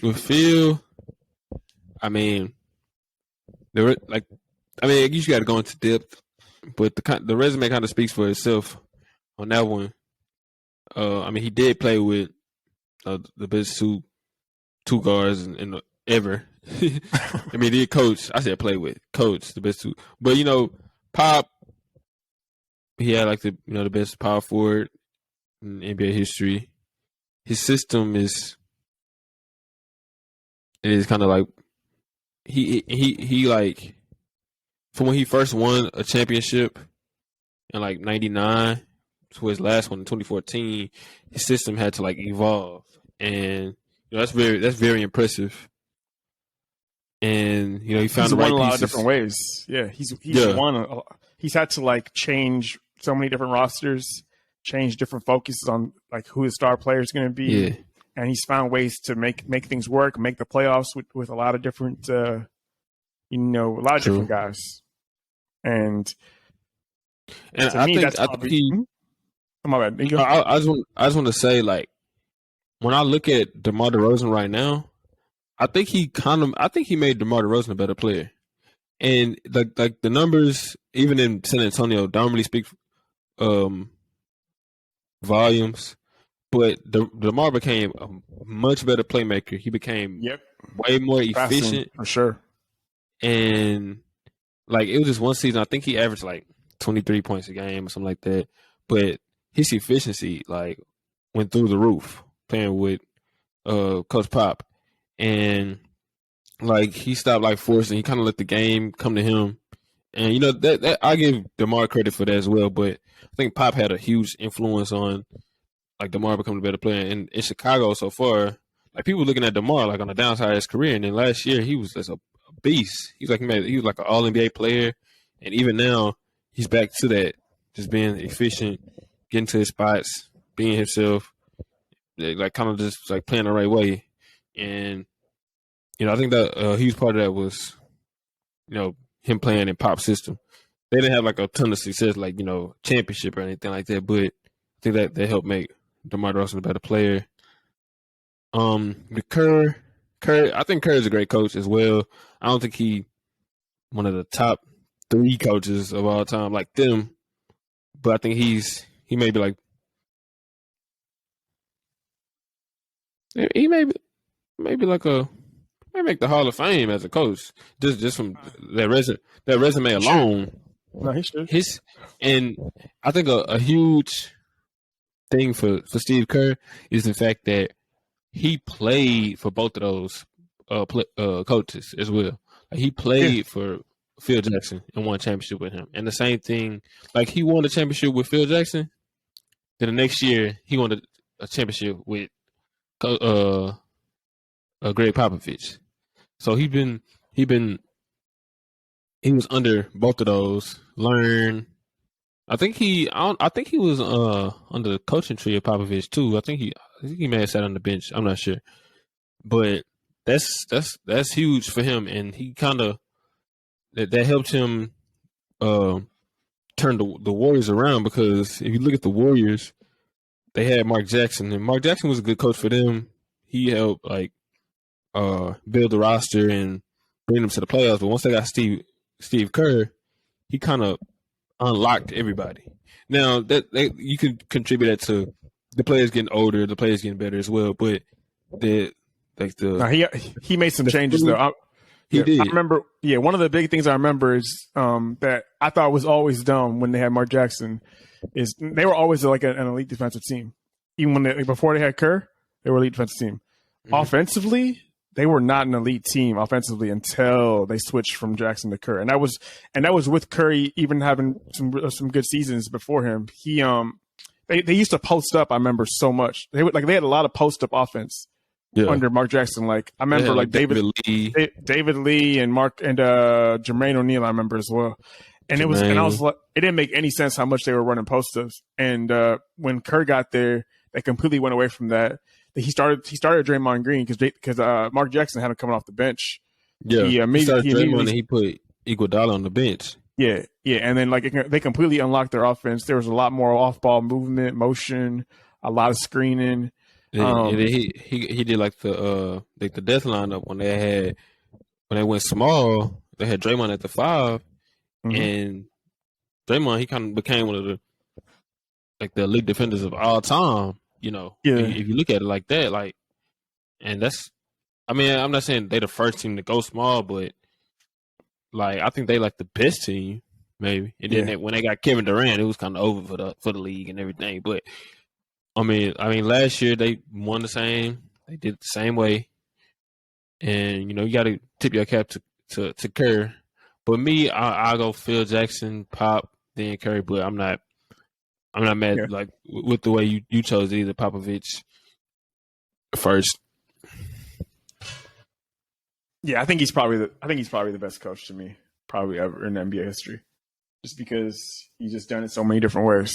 Speaker 4: With Phil, I mean, you just got to go into depth, but the resume kind of speaks for itself on that one. I mean, he did play with the best two guards in ever. I mean, he did coach. I said play with coach the best two, but Pop, he had like the best power forward in NBA history. His system is kind of like he like from when he first won a championship in like '99 to his last one in 2014, his system had to like evolve, and that's very impressive. And he found the right
Speaker 3: won a lot
Speaker 4: pieces.
Speaker 3: of different ways. Yeah, he's won. He's had to like change so many different rosters, change different focuses on like who his star player is going to be.
Speaker 4: Yeah.
Speaker 3: And he's found ways to make things work, make the playoffs with a lot of different, different guys. And to
Speaker 4: I
Speaker 3: me,
Speaker 4: think
Speaker 3: that's probably. My bad. You go.
Speaker 4: I just want to say, like, when I look at DeMar DeRozan right now, I think he made DeMar DeRozan a better player. And like the numbers, even in San Antonio, don't really speak volumes. But DeMar became a much better playmaker. He became way more efficient
Speaker 3: for sure.
Speaker 4: And like it was just one season, I think he averaged like 23 points a game or something like that. But his efficiency like went through the roof playing with Coach Pop. And like he stopped like forcing, he kind of let the game come to him. And that I give DeMar credit for that as well. But I think Pop had a huge influence on like DeMar becoming a better player. And in Chicago so far, like people looking at DeMar like on the downside of his career. And then last year he was just a beast. He was like an all NBA player. And even now he's back to that, just being efficient, getting to his spots, being himself, like kind of just like playing the right way. And I think that a huge part of that was him playing in Pop's system. They didn't have like a ton of success, like championship or anything like that, but I think that helped make DeMar DeRozan a better player. With Kerr, Kerr. I think Kerr's a great coach as well. I don't think he one of the top 3 coaches of all time like them, but I think he may be like he maybe like a may make the Hall of Fame as a coach just from that resume alone.
Speaker 3: No, he should.
Speaker 4: And I think a huge thing for Steve Kerr is the fact that he played for both of those coaches as well. Like he played for Phil Jackson and won a championship with him. And the same thing, like he won a championship with Phil Jackson. Then the next year he won a championship with Greg Popovich. So he was under both of those. Learn. I think he was under the coaching tree of Popovich too. I think he may have sat on the bench. I'm not sure, but that's huge for him, and he kind of that helped him turn the Warriors around, because if you look at the Warriors, they had Mark Jackson, and Mark Jackson was a good coach for them. He helped like build the roster and bring them to the playoffs. But once they got Steve Kerr, he kind of unlocked everybody. Now that you can contribute that to the players getting older, the players getting better as well. But
Speaker 3: he made some changes though.
Speaker 4: He did.
Speaker 3: I remember. Yeah, one of the big things I remember is that I thought was always dumb when they had Mark Jackson is they were always like an elite defensive team. Even when before they had Kerr, they were an elite defensive team. Mm-hmm. Offensively, they were not an elite team offensively until they switched from Jackson to Kerr, and that was with Curry even having some good seasons before him. They used to post up. I remember so much. They had a lot of post up offense under Mark Jackson. Like I remember like David Lee and Mark and Jermaine O'Neal. I remember as well. And I was like, it didn't make any sense how much they were running post ups. And when Kerr got there, they completely went away from that. He started Draymond Green because Mark Jackson had him coming off the bench.
Speaker 4: Yeah, he started Draymond and he put Iguodala on the bench.
Speaker 3: Yeah, and then they completely unlocked their offense. There was a lot more off-ball movement, motion, a lot of screening.
Speaker 4: And he did like the death lineup when they went small. They had Draymond at the 5, and Draymond he kind of became one of the elite defenders of all time. You know, if you look at it like that, and that's, I mean, I'm not saying they're the first team to go small, but I think they like the best team, maybe. And then when they got Kevin Durant, it was kind of over for the league and everything. But I mean, last year they won the same. They did it the same way, and you got to tip your cap to Kerr. But me, I'll go Phil Jackson, Pop, then Curry. But I'm not mad with the way you chose either Popovich first.
Speaker 3: Yeah, I think he's probably the best coach to me, probably ever in NBA history, just because he's just done it so many different ways.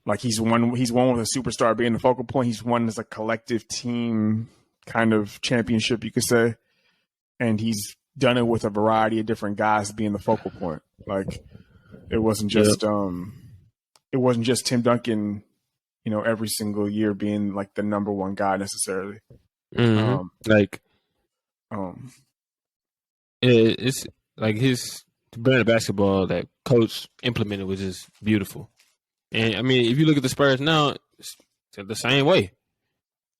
Speaker 3: Like he's won with a superstar being the focal point. He's won as a collective team kind of championship, you could say, and he's done it with a variety of different guys being the focal point. Like it wasn't just Tim Duncan, every single year being like the number one guy necessarily.
Speaker 4: Mm-hmm. It's like his brand of basketball that coach implemented was just beautiful. And I mean, if you look at the Spurs now, it's the same way.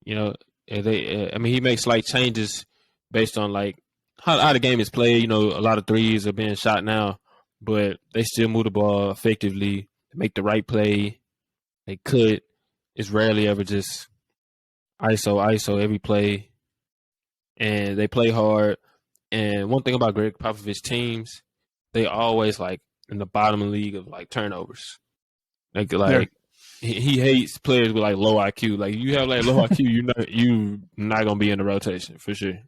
Speaker 4: He makes slight changes based on like how the game is played. A lot of threes are being shot now, but they still move the ball effectively, make the right play. They could. It's rarely ever just ISO every play, and they play hard. And one thing about Greg Popovich teams, they always like in the bottom of the league of like turnovers. He hates players with like low IQ. Like you have like low IQ, you're not gonna be in the rotation for sure.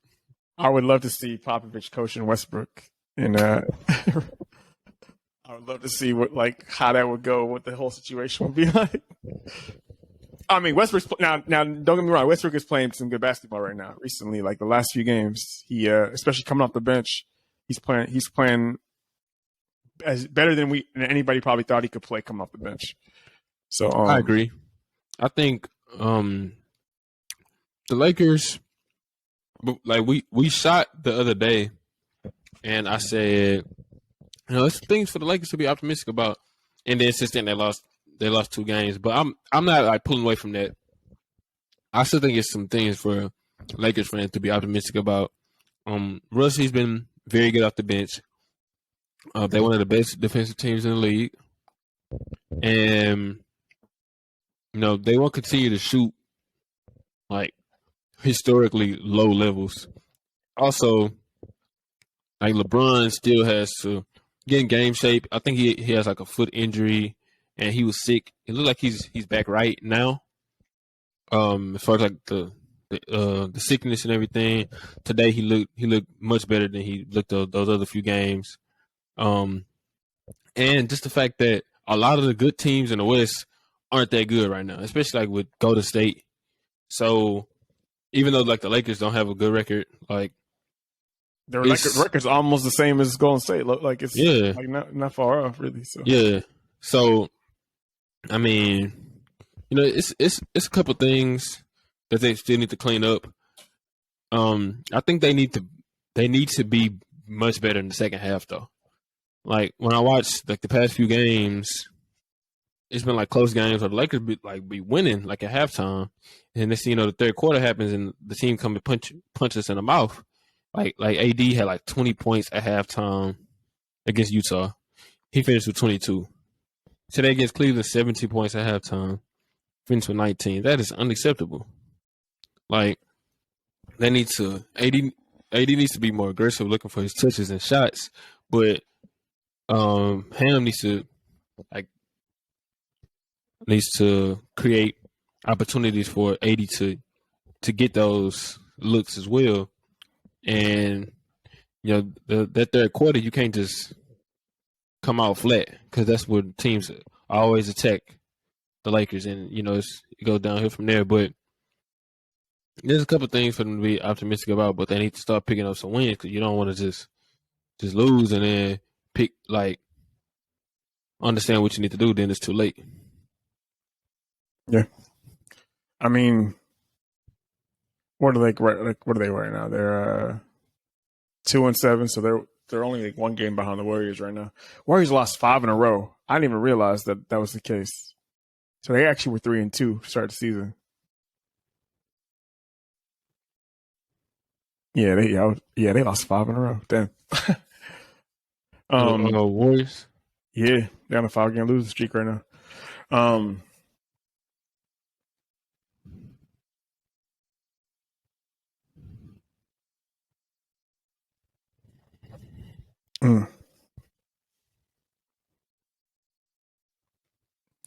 Speaker 3: I would love to see Popovich coaching Westbrook, and I would love to see how that would go, what the whole situation would be like. I mean, Westbrook's now. Don't get me wrong. Westbrook is playing some good basketball right now. Recently, like the last few games, he especially coming off the bench, he's playing as better than anybody probably thought he could play coming off the bench. So
Speaker 4: I agree. I think the Lakers, like we shot the other day, and I said, it's things for the Lakers to be optimistic about. And then since then they lost 2 games, but I'm not like pulling away from that. I still think it's some things for Lakers fans to be optimistic about. Russ, he's been very good off the bench. They're one of the best defensive teams in the league, and they won't continue to shoot like historically low levels. Also, like LeBron still has to get in game shape. I think he has like a foot injury, and he was sick. It looked like he's back right now. As far as like the sickness and everything, today he looked much better than he looked those other few games. And just the fact that a lot of the good teams in the West aren't that good right now, especially like with Golden State. So even though like the Lakers don't have a good record, like
Speaker 3: their record's almost the same as Golden State. Look like it's like not far off really. So
Speaker 4: yeah. So I mean, it's a couple things that they still need to clean up. I think they need to be much better in the second half though. Like when I watched like the past few games, it's been like close games where the Lakers be winning like at halftime, and then the third quarter happens and the team come and punch us in the mouth. Like AD had like 20 points at halftime against Utah. He finished with 22. Today against Cleveland, 17 points at halftime. Finished with 19. That is unacceptable. Like they need to AD needs to be more aggressive looking for his touches and shots, but Ham needs to create opportunities for AD to get those looks as well. And that third quarter you can't just come out flat because that's what teams always attack the Lakers, and it goes downhill from there. But there's a couple things for them to be optimistic about, but they need to start picking up some wins because you don't want to just lose and then pick understand what you need to do. Then it's too late.
Speaker 3: Yeah, I mean, what are they right now? They're 2-7, so they're only like 1 game behind the Warriors right now. Warriors lost 5 in a row. I didn't even realize that was the case. So they actually were 3-2 to start the season. Yeah, they lost 5 in a row. Damn.
Speaker 4: Warriors.
Speaker 3: Yeah, they're on a 5-game losing streak right now.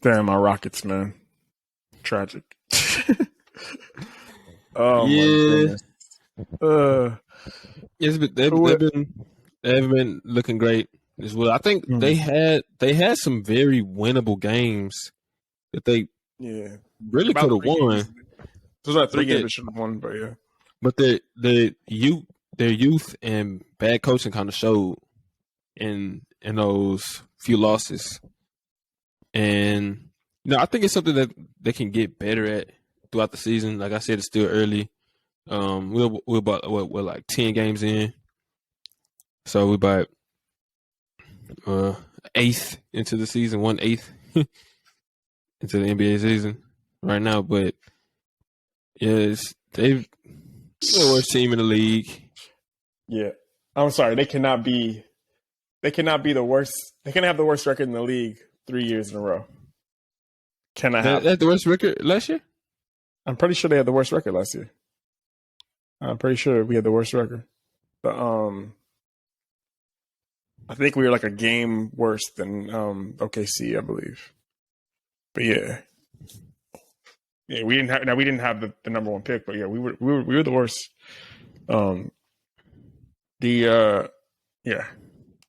Speaker 3: Damn, my Rockets, man. Tragic. Oh
Speaker 4: yeah.
Speaker 3: my goodness.
Speaker 4: They've been looking great as well. I think they had some very winnable games that they really could have won.
Speaker 3: Those are 3 games they should have won, but yeah.
Speaker 4: But their youth and bad coaching kind of showed in those few losses. And I think it's something that they can get better at throughout the season. Like I said, it's still early. We're about we're like 10 games in, so we're about 8th into the season, 1/8 into the NBA season right now. But they're the worst team in the league.
Speaker 3: Yeah, I'm sorry. They cannot be the worst. They cannot have the worst record in the league 3 years in a row. Cannot have.
Speaker 4: They had the worst record last year?
Speaker 3: I'm pretty sure they had the worst record last year. I'm pretty sure we had the worst record. But I think we were like a game worse than OKC, I believe. But yeah, we didn't have the number 1 pick, but yeah, we were the worst.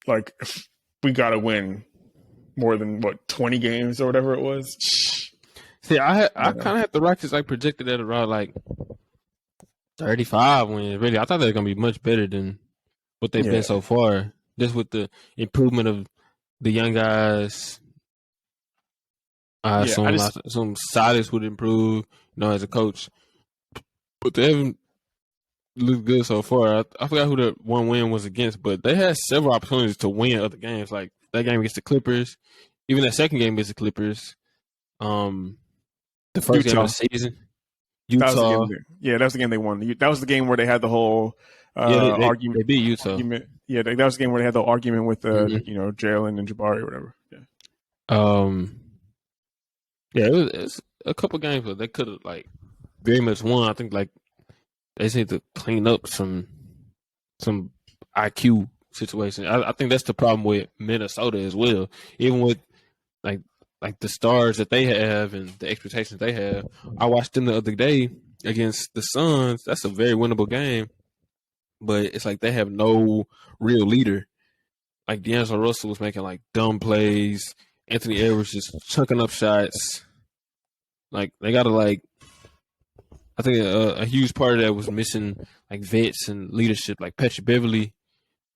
Speaker 3: Like if we got to win more than 20 games or whatever it was.
Speaker 4: See, I kind of had the Rockets like projected at around like 35 wins. Really, I thought they were gonna be much better than what they've been so far. Just with the improvement of the young guys, some Silas would improve, as a coach. but they haven't looked good so far. I forgot who the one win was against, but they had several opportunities to win other games. Like that game against the Clippers, even that second game against the Clippers. The first game
Speaker 3: Utah.
Speaker 4: of the season,
Speaker 3: That was the
Speaker 4: Utah.
Speaker 3: game. That was the game they won. That was the game where they had the whole
Speaker 4: Yeah,
Speaker 3: argument.
Speaker 4: they beat Utah.
Speaker 3: Yeah, that was the game where they had the argument with
Speaker 4: Mhm.
Speaker 3: Jalen and Jabari or whatever. Yeah.
Speaker 4: Yeah, it's a couple games where they could have like very much won. I think like they just need to clean up some IQ situation. I think that's the problem with Minnesota as well. Even with like the stars that they have and the expectations they have. I watched them the other day against the Suns. That's a very winnable game, but it's like they have no real leader. Like D'Angelo Russell was making like dumb plays. Anthony Edwards just chucking up shots. Like they gotta like. I think a huge part of that was missing like vets and leadership, like Patrick Beverly.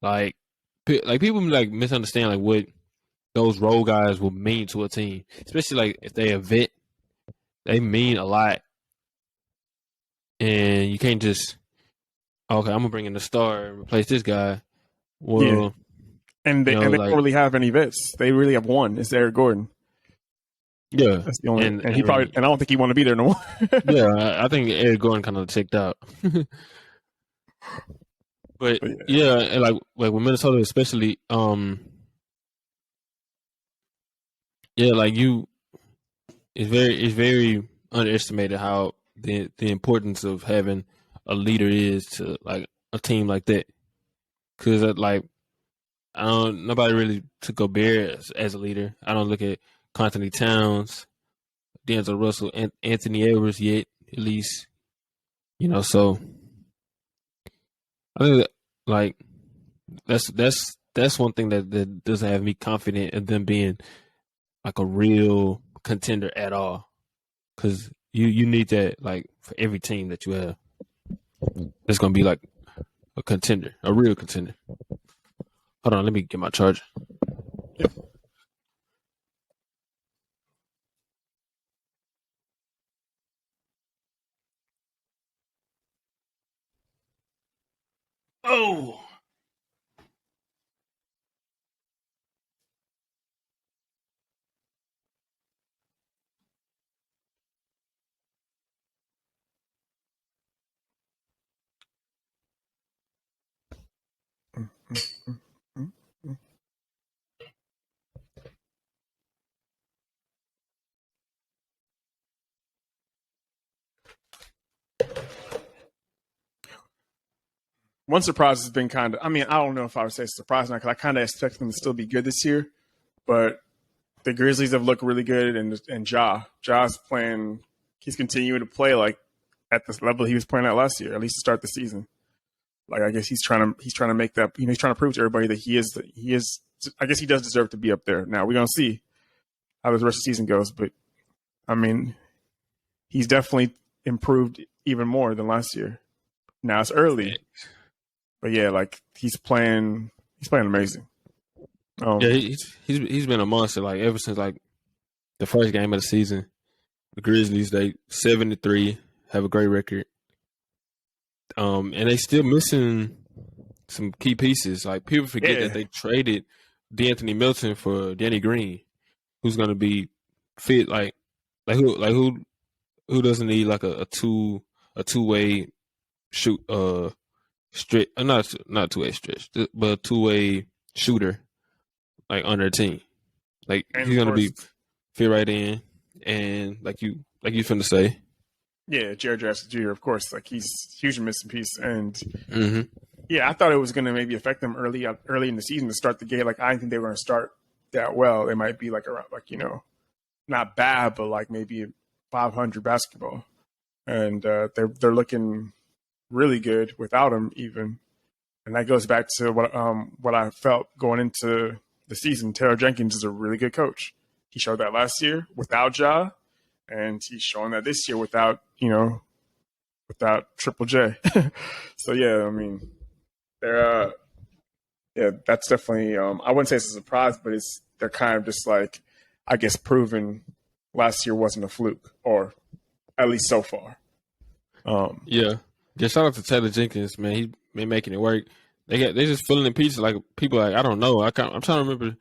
Speaker 4: Like people like misunderstand like what those role guys will mean to a team, especially like if they a vet. They mean a lot, and you can't just okay. I'm gonna bring in the star and replace this guy. Well,
Speaker 3: Yeah. And they
Speaker 4: like,
Speaker 3: don't really have any vets. They really have one. It's Eric Gordon.
Speaker 4: yeah,
Speaker 3: That's the only.
Speaker 4: And-
Speaker 3: And he
Speaker 4: and-
Speaker 3: probably. And I don't think he want to be there no more.
Speaker 4: yeah. I think Eric Gordon kind of checked out. But
Speaker 3: But
Speaker 4: yeah, and like with Minnesota especially, yeah, like it's very underestimated how the importance of having a leader is to like a team like that. Because like nobody really took Gobert as a leader. I don't look at Anthony Towns, D'Angelo Russell, and Anthony Edwards yet, at least. So I think that, like that's one thing that doesn't have me confident in them being like a real contender at all. Because you need that like for every team that you have. It's gonna be like a contender, a real contender. Hold on, let me get my charger. Oh.
Speaker 3: one surprise has been kind of. I mean, I don't know if I would say surprise now because I kind of expect them to still be good this year, but the Grizzlies have looked really good, and Ja's playing. He's continuing to play like at this level he was playing at last year, at least to start the season. Like I guess he's trying to make that. He's trying to prove to everybody that he is. I guess he does deserve to be up there. Now we're gonna see how the rest of the season goes, but I mean, he's definitely improved even more than last year. Now it's early, but yeah, like he's playing amazing.
Speaker 4: Yeah, he's been a monster like ever since like the first game of the season. The Grizzlies, they 7-3, have a great record. And they still missing some key pieces. Like people forget that they traded D'Anthony Melton for Danny Green, who's gonna be fit like who doesn't need like a two-way shoot stretch not two-way stretch, but a two-way shooter like on their team. Like
Speaker 3: And
Speaker 4: he's gonna
Speaker 3: of
Speaker 4: be
Speaker 3: course-
Speaker 4: fit right in, and like you finna say.
Speaker 3: Yeah, Jared Jackson Jr. Of course, like he's a huge missing piece, and
Speaker 4: Mm-hmm.
Speaker 3: yeah, I thought it was going to maybe affect them early in the season to start the game. Like I didn't think they were going to start that well. They might be like around not bad, but like maybe 500 basketball, and they're looking really good without him even, and that goes back to what I felt going into the season. Taylor Jenkins is a really good coach. He showed that last year without Ja, and he's showing that this year without Triple J. So yeah, I mean, they're yeah, that's definitely I wouldn't say it's a surprise, but they're kind of just like I guess proving last year wasn't a fluke, or at least so far.
Speaker 4: Yeah. Just shout out to Taylor Jenkins, man. He been making it work. They just filling in pieces like people like I don't know. I'm trying to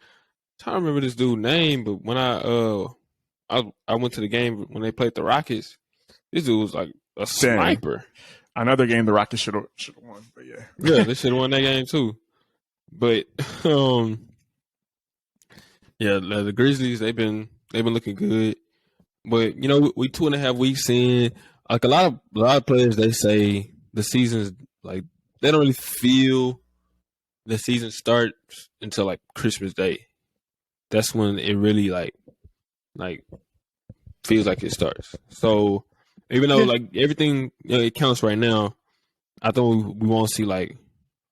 Speaker 4: remember this dude's name, but when I went to the game when they played the Rockets, this dude was like a sniper.
Speaker 3: Another game the Rockets should have won, but yeah.
Speaker 4: Yeah, they should have won that game too. But yeah, the Grizzlies they've been looking good. But you know, we 2.5 weeks in. Like a lot of players, they say the season's like they don't really feel the season starts until like Christmas Day. That's when it really like feels like it starts. So even though like everything it counts right now, I think we won't see like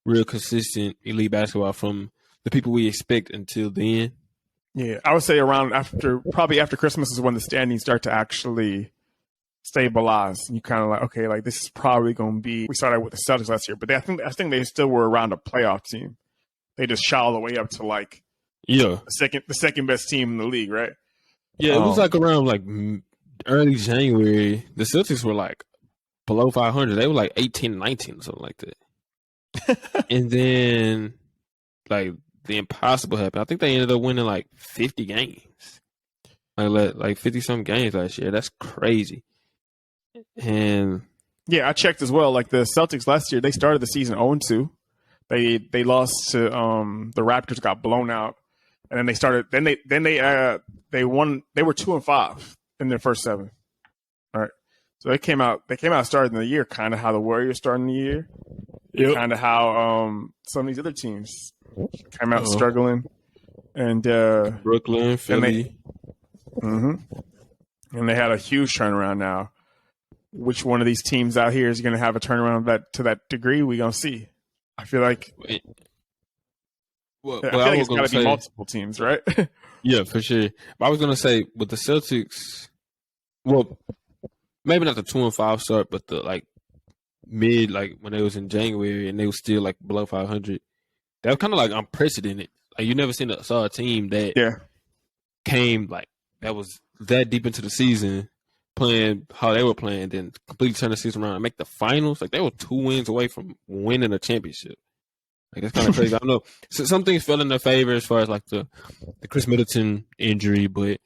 Speaker 4: real consistent elite basketball from the people we expect until then.
Speaker 3: Yeah, I would say probably after Christmas is when the standings start to actually stabilize. And you kind of like, okay, like this is probably going to be. We started with the Celtics last year, but I think they still were around a playoff team. They just shot all the way up to like the second best team in the league, right?
Speaker 4: Yeah, it was like around like early January. The Celtics were like below 500. They were like 18, 19, something like that. And then like the impossible happened. I think they ended up winning like 50 games, like 50 some games last year. That's crazy. And
Speaker 3: yeah, I checked as well. Like the Celtics last year, they started the season 0-2. They lost to the Raptors, got blown out, and then they started. They won. They were 2-5 in their first 7. All right, so they came out starting the year kind of how the Warriors starting the year, kind of how some of these other teams came out struggling, and
Speaker 4: Brooklyn, Philly,
Speaker 3: and they had a huge turnaround now. Which one of these teams out here is going to have a turnaround to that degree? We're going to see. I feel like I feel like it's got to be multiple teams, right?
Speaker 4: Yeah, for sure. But I was going to say with the Celtics, well, maybe not the 2-5 start, but the like mid, like when it was in January and they were still like below 500. That was kind of like unprecedented. Like you never saw a team that came like that was that deep into the season playing how they were playing, then completely turn the season around and make the finals. Like they were 2 wins away from winning a championship. Like it's kind of crazy. I don't know. So some things fell in their favor as far as like the Chris Middleton injury, but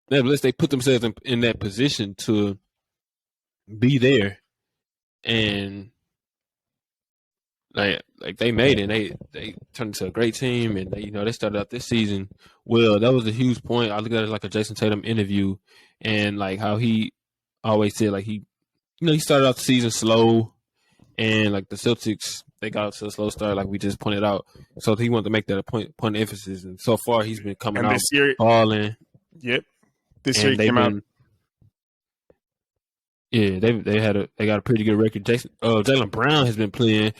Speaker 4: nevertheless they put themselves in that position to be there, and like they made it. They turned into a great team, and they started out this season well. That was a huge point. I looked at it like a Jason Tatum interview, and like how he always said like he started out the season slow, and like the Celtics they got up to a slow start, like we just pointed out. So he wanted to make that a point of emphasis, and so far he's been coming out balling.
Speaker 3: Yep, this year he came out.
Speaker 4: Yeah, they got a pretty good record. Jaylen Brown has been playing.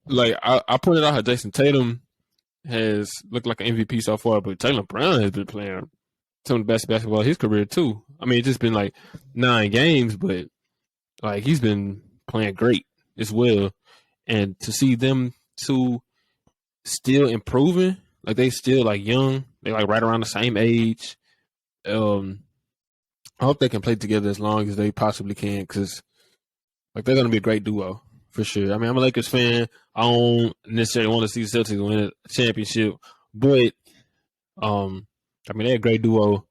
Speaker 4: Like I pointed out how Jason Tatum has looked like an MVP so far, but Jaylen Brown has been playing some of the best basketball of his career too. I mean, it's just been like 9 games, but like he's been playing great as well. And to see them two still improving, like they still like young, they like right around the same age. I hope they can play together as long as they possibly can, because like they're gonna be a great duo. For sure. I mean, I'm a Lakers fan. I don't necessarily want to see the Celtics win a championship, but I mean, they're a great duo,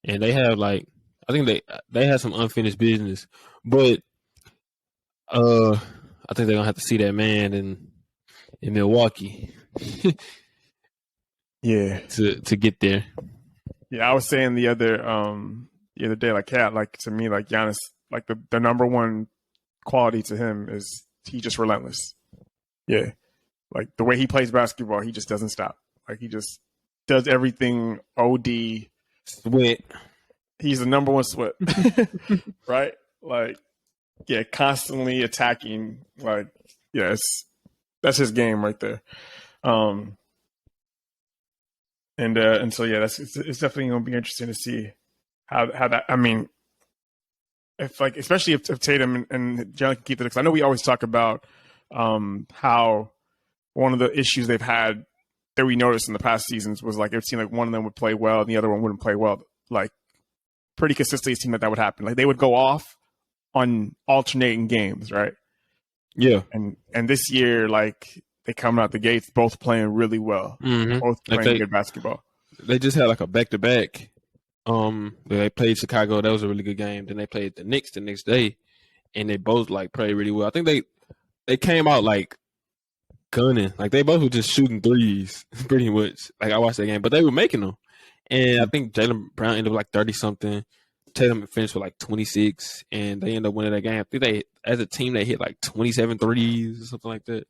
Speaker 4: and they have like I think they have some unfinished business, but I think they're gonna have to see that man in Milwaukee,
Speaker 3: yeah,
Speaker 4: to get there.
Speaker 3: Yeah, I was saying the other day, like Cat, like to me, like Giannis, like the number one quality to him is he's just relentless. Yeah. Like the way he plays basketball, he just doesn't stop. Like he just does everything OD.
Speaker 4: Sweat.
Speaker 3: He's the number one sweat. Right? Like, yeah, constantly attacking. Like, yeah, that's his game right there. And so yeah, it's definitely gonna be interesting to see how that. I mean, if like especially if Tatum and Jalen can keep it, because I know we always talk about how one of the issues they've had that we noticed in the past seasons was like it seemed like one of them would play well and the other one wouldn't play well. Like pretty consistently, it seemed like that would happen. Like they would go off on alternating games, right?
Speaker 4: Yeah.
Speaker 3: And this year, like they coming out the gates, both playing really well,
Speaker 4: Mm-hmm.
Speaker 3: both
Speaker 4: Like
Speaker 3: playing good basketball.
Speaker 4: they just had like a back to back. They played Chicago. That was a really good game. Then they played the Knicks the next day, and they both like played really well. I think they came out like gunning. Like they both were just shooting threes, pretty much. Like I watched that game, but they were making them. And I think Jaylen Brown ended up like 30 something. Tatum finished with like 26, and they ended up winning that game. I think they, as a team, they hit like 27 threes or something like that.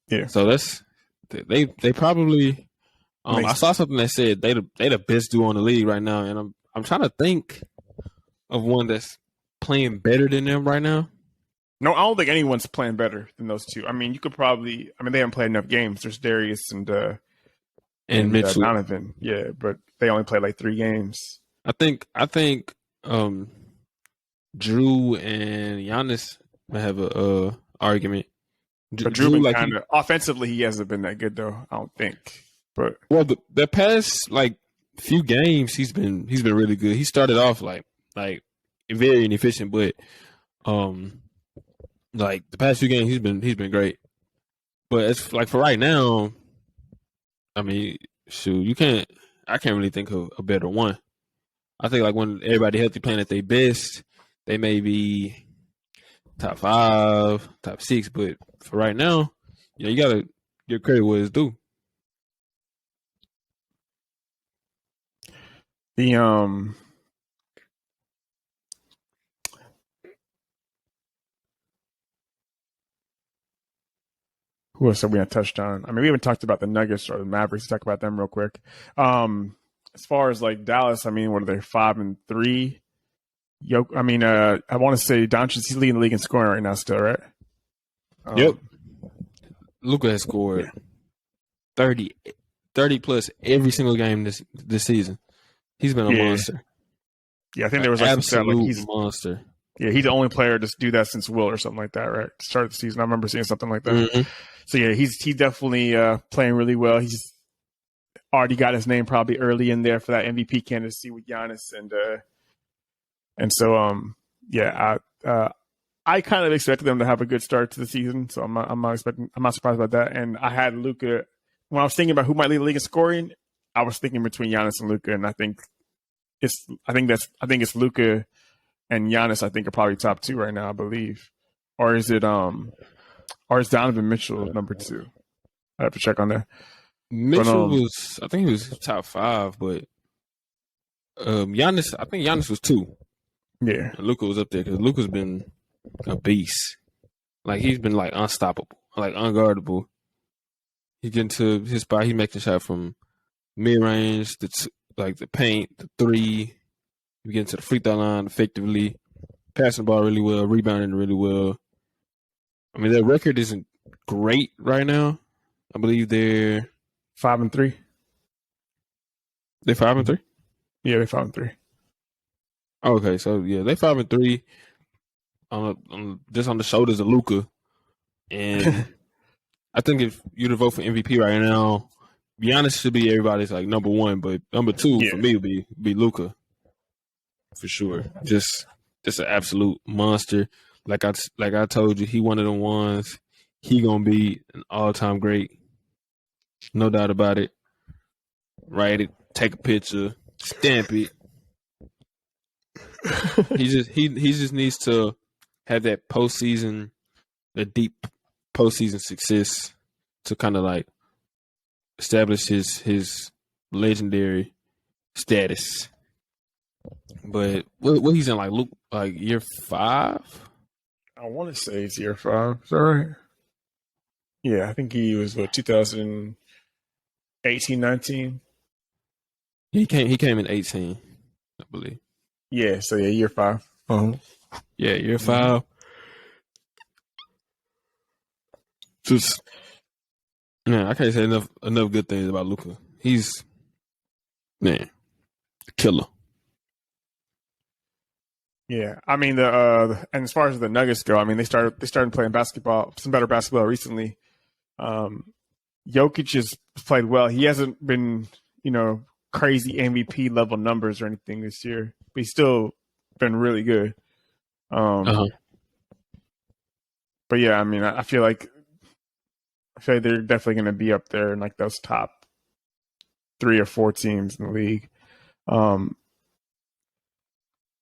Speaker 3: Yeah.
Speaker 4: So that's they probably. I saw something that said they the best duo in the league right now, and I'm trying to think of one that's playing better than them right now.
Speaker 3: No, I don't think anyone's playing better than those two. I mean, you could probably. I mean, they haven't played enough games. There's Darius and
Speaker 4: Mitchell.
Speaker 3: Donovan. Yeah, but they only played like 3 games.
Speaker 4: I think Drew and Giannis might have a argument.
Speaker 3: But Drew been kind of offensively, he hasn't been that good though. I don't think. But
Speaker 4: the past like few games, he's been really good. He started off like very inefficient, but like the past few games, he's been great. But it's like for right now, I mean, shoot, I can't really think of a better one. I think like when everybody healthy playing at their best, they may be top 5, top 6, but for right now, you gotta give credit where it's due.
Speaker 3: the who else have we not touched on? I mean, we haven't talked about the Nuggets or the Mavericks. Talk about them real quick. As far as like Dallas, I mean, what are they, 5-3? I want to say Doncic, he's leading the league in scoring right now still, right?
Speaker 4: Yep. Luka has scored 30 plus every single game this season. He's been a monster.
Speaker 3: Yeah, I think there was like
Speaker 4: absolute monster.
Speaker 3: Yeah, he's the only player to do that since Will or something like that, right? Start of the season, I remember seeing something like that.
Speaker 4: Mm-hmm.
Speaker 3: So yeah, he's definitely playing really well. He's already got his name probably early in there for that MVP candidacy with Giannis, and so I kind of expected them to have a good start to the season, so I'm not surprised about that. And I had Luka when I was thinking about who might lead the league in scoring. I was thinking between Giannis and Luka, and I think it's Luka and Giannis. I think are probably top 2 right now, I believe, or is Donovan Mitchell number 2? I have to check on that.
Speaker 4: Mitchell I think he was top 5, but Giannis, I think Giannis was 2.
Speaker 3: Yeah,
Speaker 4: Luka was up there because Luka's been a beast. Like he's been like unstoppable, like unguardable. He get into his spot. He makes a shot from mid range, like the paint, the 3. You get into the free throw line effectively, passing the ball really well, rebounding really well. I mean, their record isn't great right now. I believe they're
Speaker 3: 5-3.
Speaker 4: They're 5-3.
Speaker 3: Yeah, they're 5-3.
Speaker 4: Okay, so yeah, they 5-3. Just on the shoulders of Luka, and I think if you to vote for MVP right now, Giannis should be everybody's like number 1, but number 2 for me would be Luka for sure. Just an absolute monster. Like I told you, he one of them ones. He gonna be an all-time great, no doubt about it. Write it, take a picture, stamp it. he just needs to have that postseason, a deep postseason success to kind of like establish his legendary status. But what he's in like year 5?
Speaker 3: I want to say it's year 5. Is that right? Yeah, I think he was 2018, 19.
Speaker 4: He came in 18, I believe.
Speaker 3: Yeah, so yeah, year 5.
Speaker 4: Yeah, year 5. Just I can't say enough good things about Luka. He's a killer.
Speaker 3: Yeah, I mean and as far as the Nuggets go, I mean they started playing basketball, some better basketball recently. Jokic has played well. He hasn't been, crazy MVP level numbers or anything this year, but he's still been really good. Um, But yeah, I mean, I feel like they're definitely going to be up there in like those top 3 or 4 teams in the league.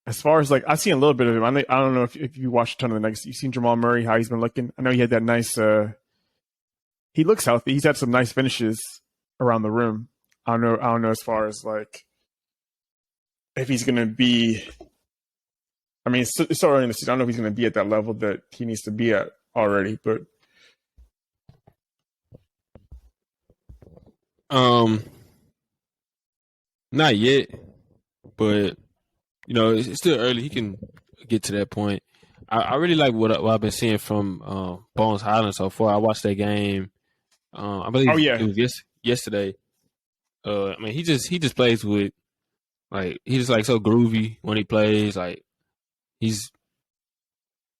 Speaker 3: As far as like, I've seen a little bit of him. I don't know if you watched a ton of the Nuggets. You've seen Jamal Murray, how he's been looking. I know he had that nice. He looks healthy. He's had some nice finishes around the rim. I don't know as far as like if he's going to be. I mean, it's so early in the season. I don't know if he's going to be at that level that he needs to be at already, but
Speaker 4: not yet, but you know, it's still early. He can get to that point. I really like what I've been seeing from Bones Highland so far. I watched that game. I believe it was yesterday. I mean, he just plays with like he's just like so groovy when he plays. Like he's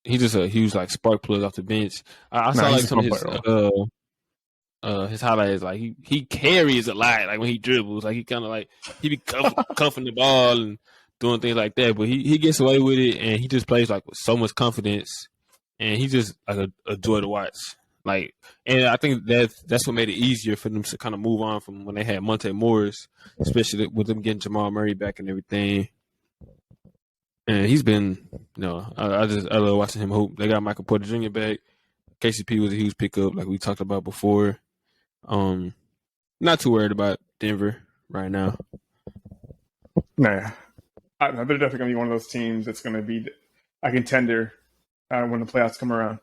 Speaker 4: just a huge like spark plug off the bench. I saw like some of his highlights. Like he carries a lot. Like when he dribbles, like he kind of like he be cuffing the ball and doing things like that. But he gets away with it, and he just plays like with so much confidence, and he's just like a joy to watch. Like, and I think that's what made it easier for them to kind of move on from when they had Monte Morris, especially with them getting Jamal Murray back and everything. And he's been, you know, I love watching him hoop. They got Michael Porter Jr. back. KCP was a huge pickup, like we talked about before. Not too worried about Denver right now.
Speaker 3: Nah, they're definitely going to be one of those teams that's going to be a contender when the playoffs come around.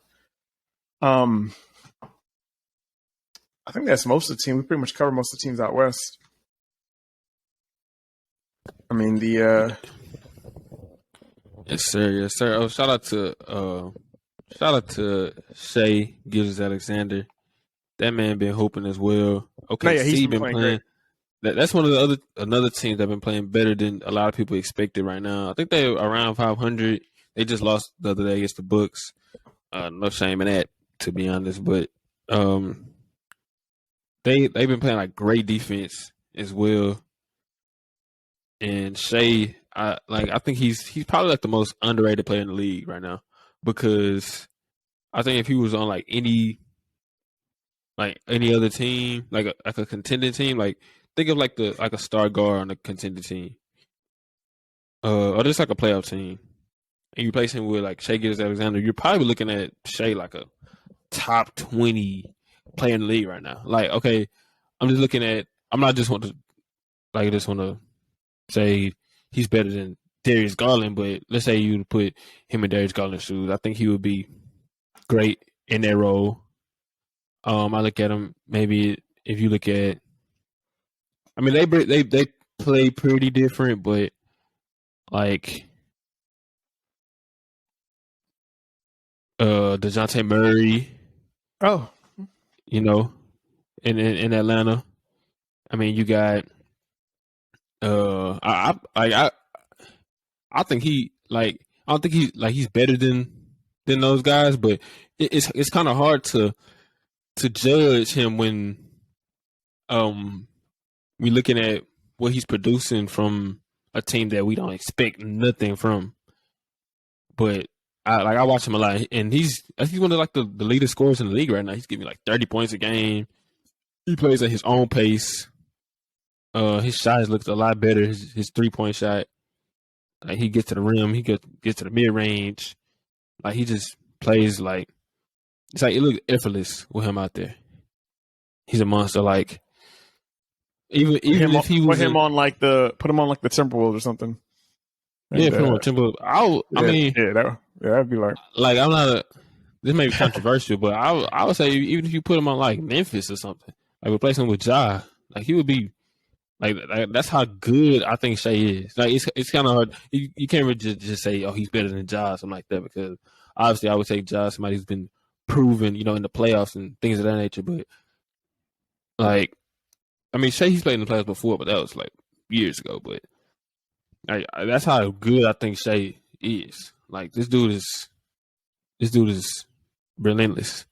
Speaker 3: I think that's most of the team. We pretty much cover most of the teams out west. I mean,
Speaker 4: Yes, sir. Yes, sir. Oh, shout out to Shai Gilgeous-Alexander. That man been hooping as well. Okay,
Speaker 3: he's been playing.
Speaker 4: That's one of the another team that been playing better than a lot of people expected right now. I think they're around 500. They just lost the other day against the Bucks. No shame in that, to be honest. But they've been playing like great defense as well. And Shai, I think he's probably like the most underrated player in the league right now, because I think if he was on like any other team, like a contending team, like think of like a star guard on a contending team, or just like a playoff team, and you place him with like Shai Gilgeous-Alexander, you're probably looking at Shai like a top 20 player in the league right now. Like, okay, I'm not just want to say he's better than Darius Garland, but let's say you put him in Darius Garland's shoes, I think he would be great in that role. I look at him, maybe if you look at, I mean, they play pretty different, but like DeJounte Murray, you know, in Atlanta. I mean, you got I think I don't think he's better than those guys, but it's kind of hard to judge him when we're looking at what he's producing from a team that we don't expect nothing from. But I watch him a lot, and he's one of like the leading scorers in the league right now. He's giving like 30 points a game. He plays at his own pace. His shots looked a lot better. His 3-point shot, like he gets to the rim, he gets to the mid range. Like he just plays like it's like it looks effortless with him out there. He's a monster. Like even if he was
Speaker 3: put him on like the Timberwolves or something.
Speaker 4: Yeah, put him on Timberwolves.
Speaker 3: That'd be like
Speaker 4: I'm not. This may be controversial, but I would say even if you put him on like Memphis or something, like replace him with Ja, like he would be. Like that's how good I think Shai is. Like it's kind of hard. You can't really just say, oh, he's better than Ja, something like that, because obviously I would take Ja, somebody who's been proven, in the playoffs and things of that nature. But like, I mean, Shai, he's played in the playoffs before, but that was like years ago. But that's how good I think Shai is. Like this dude is relentless.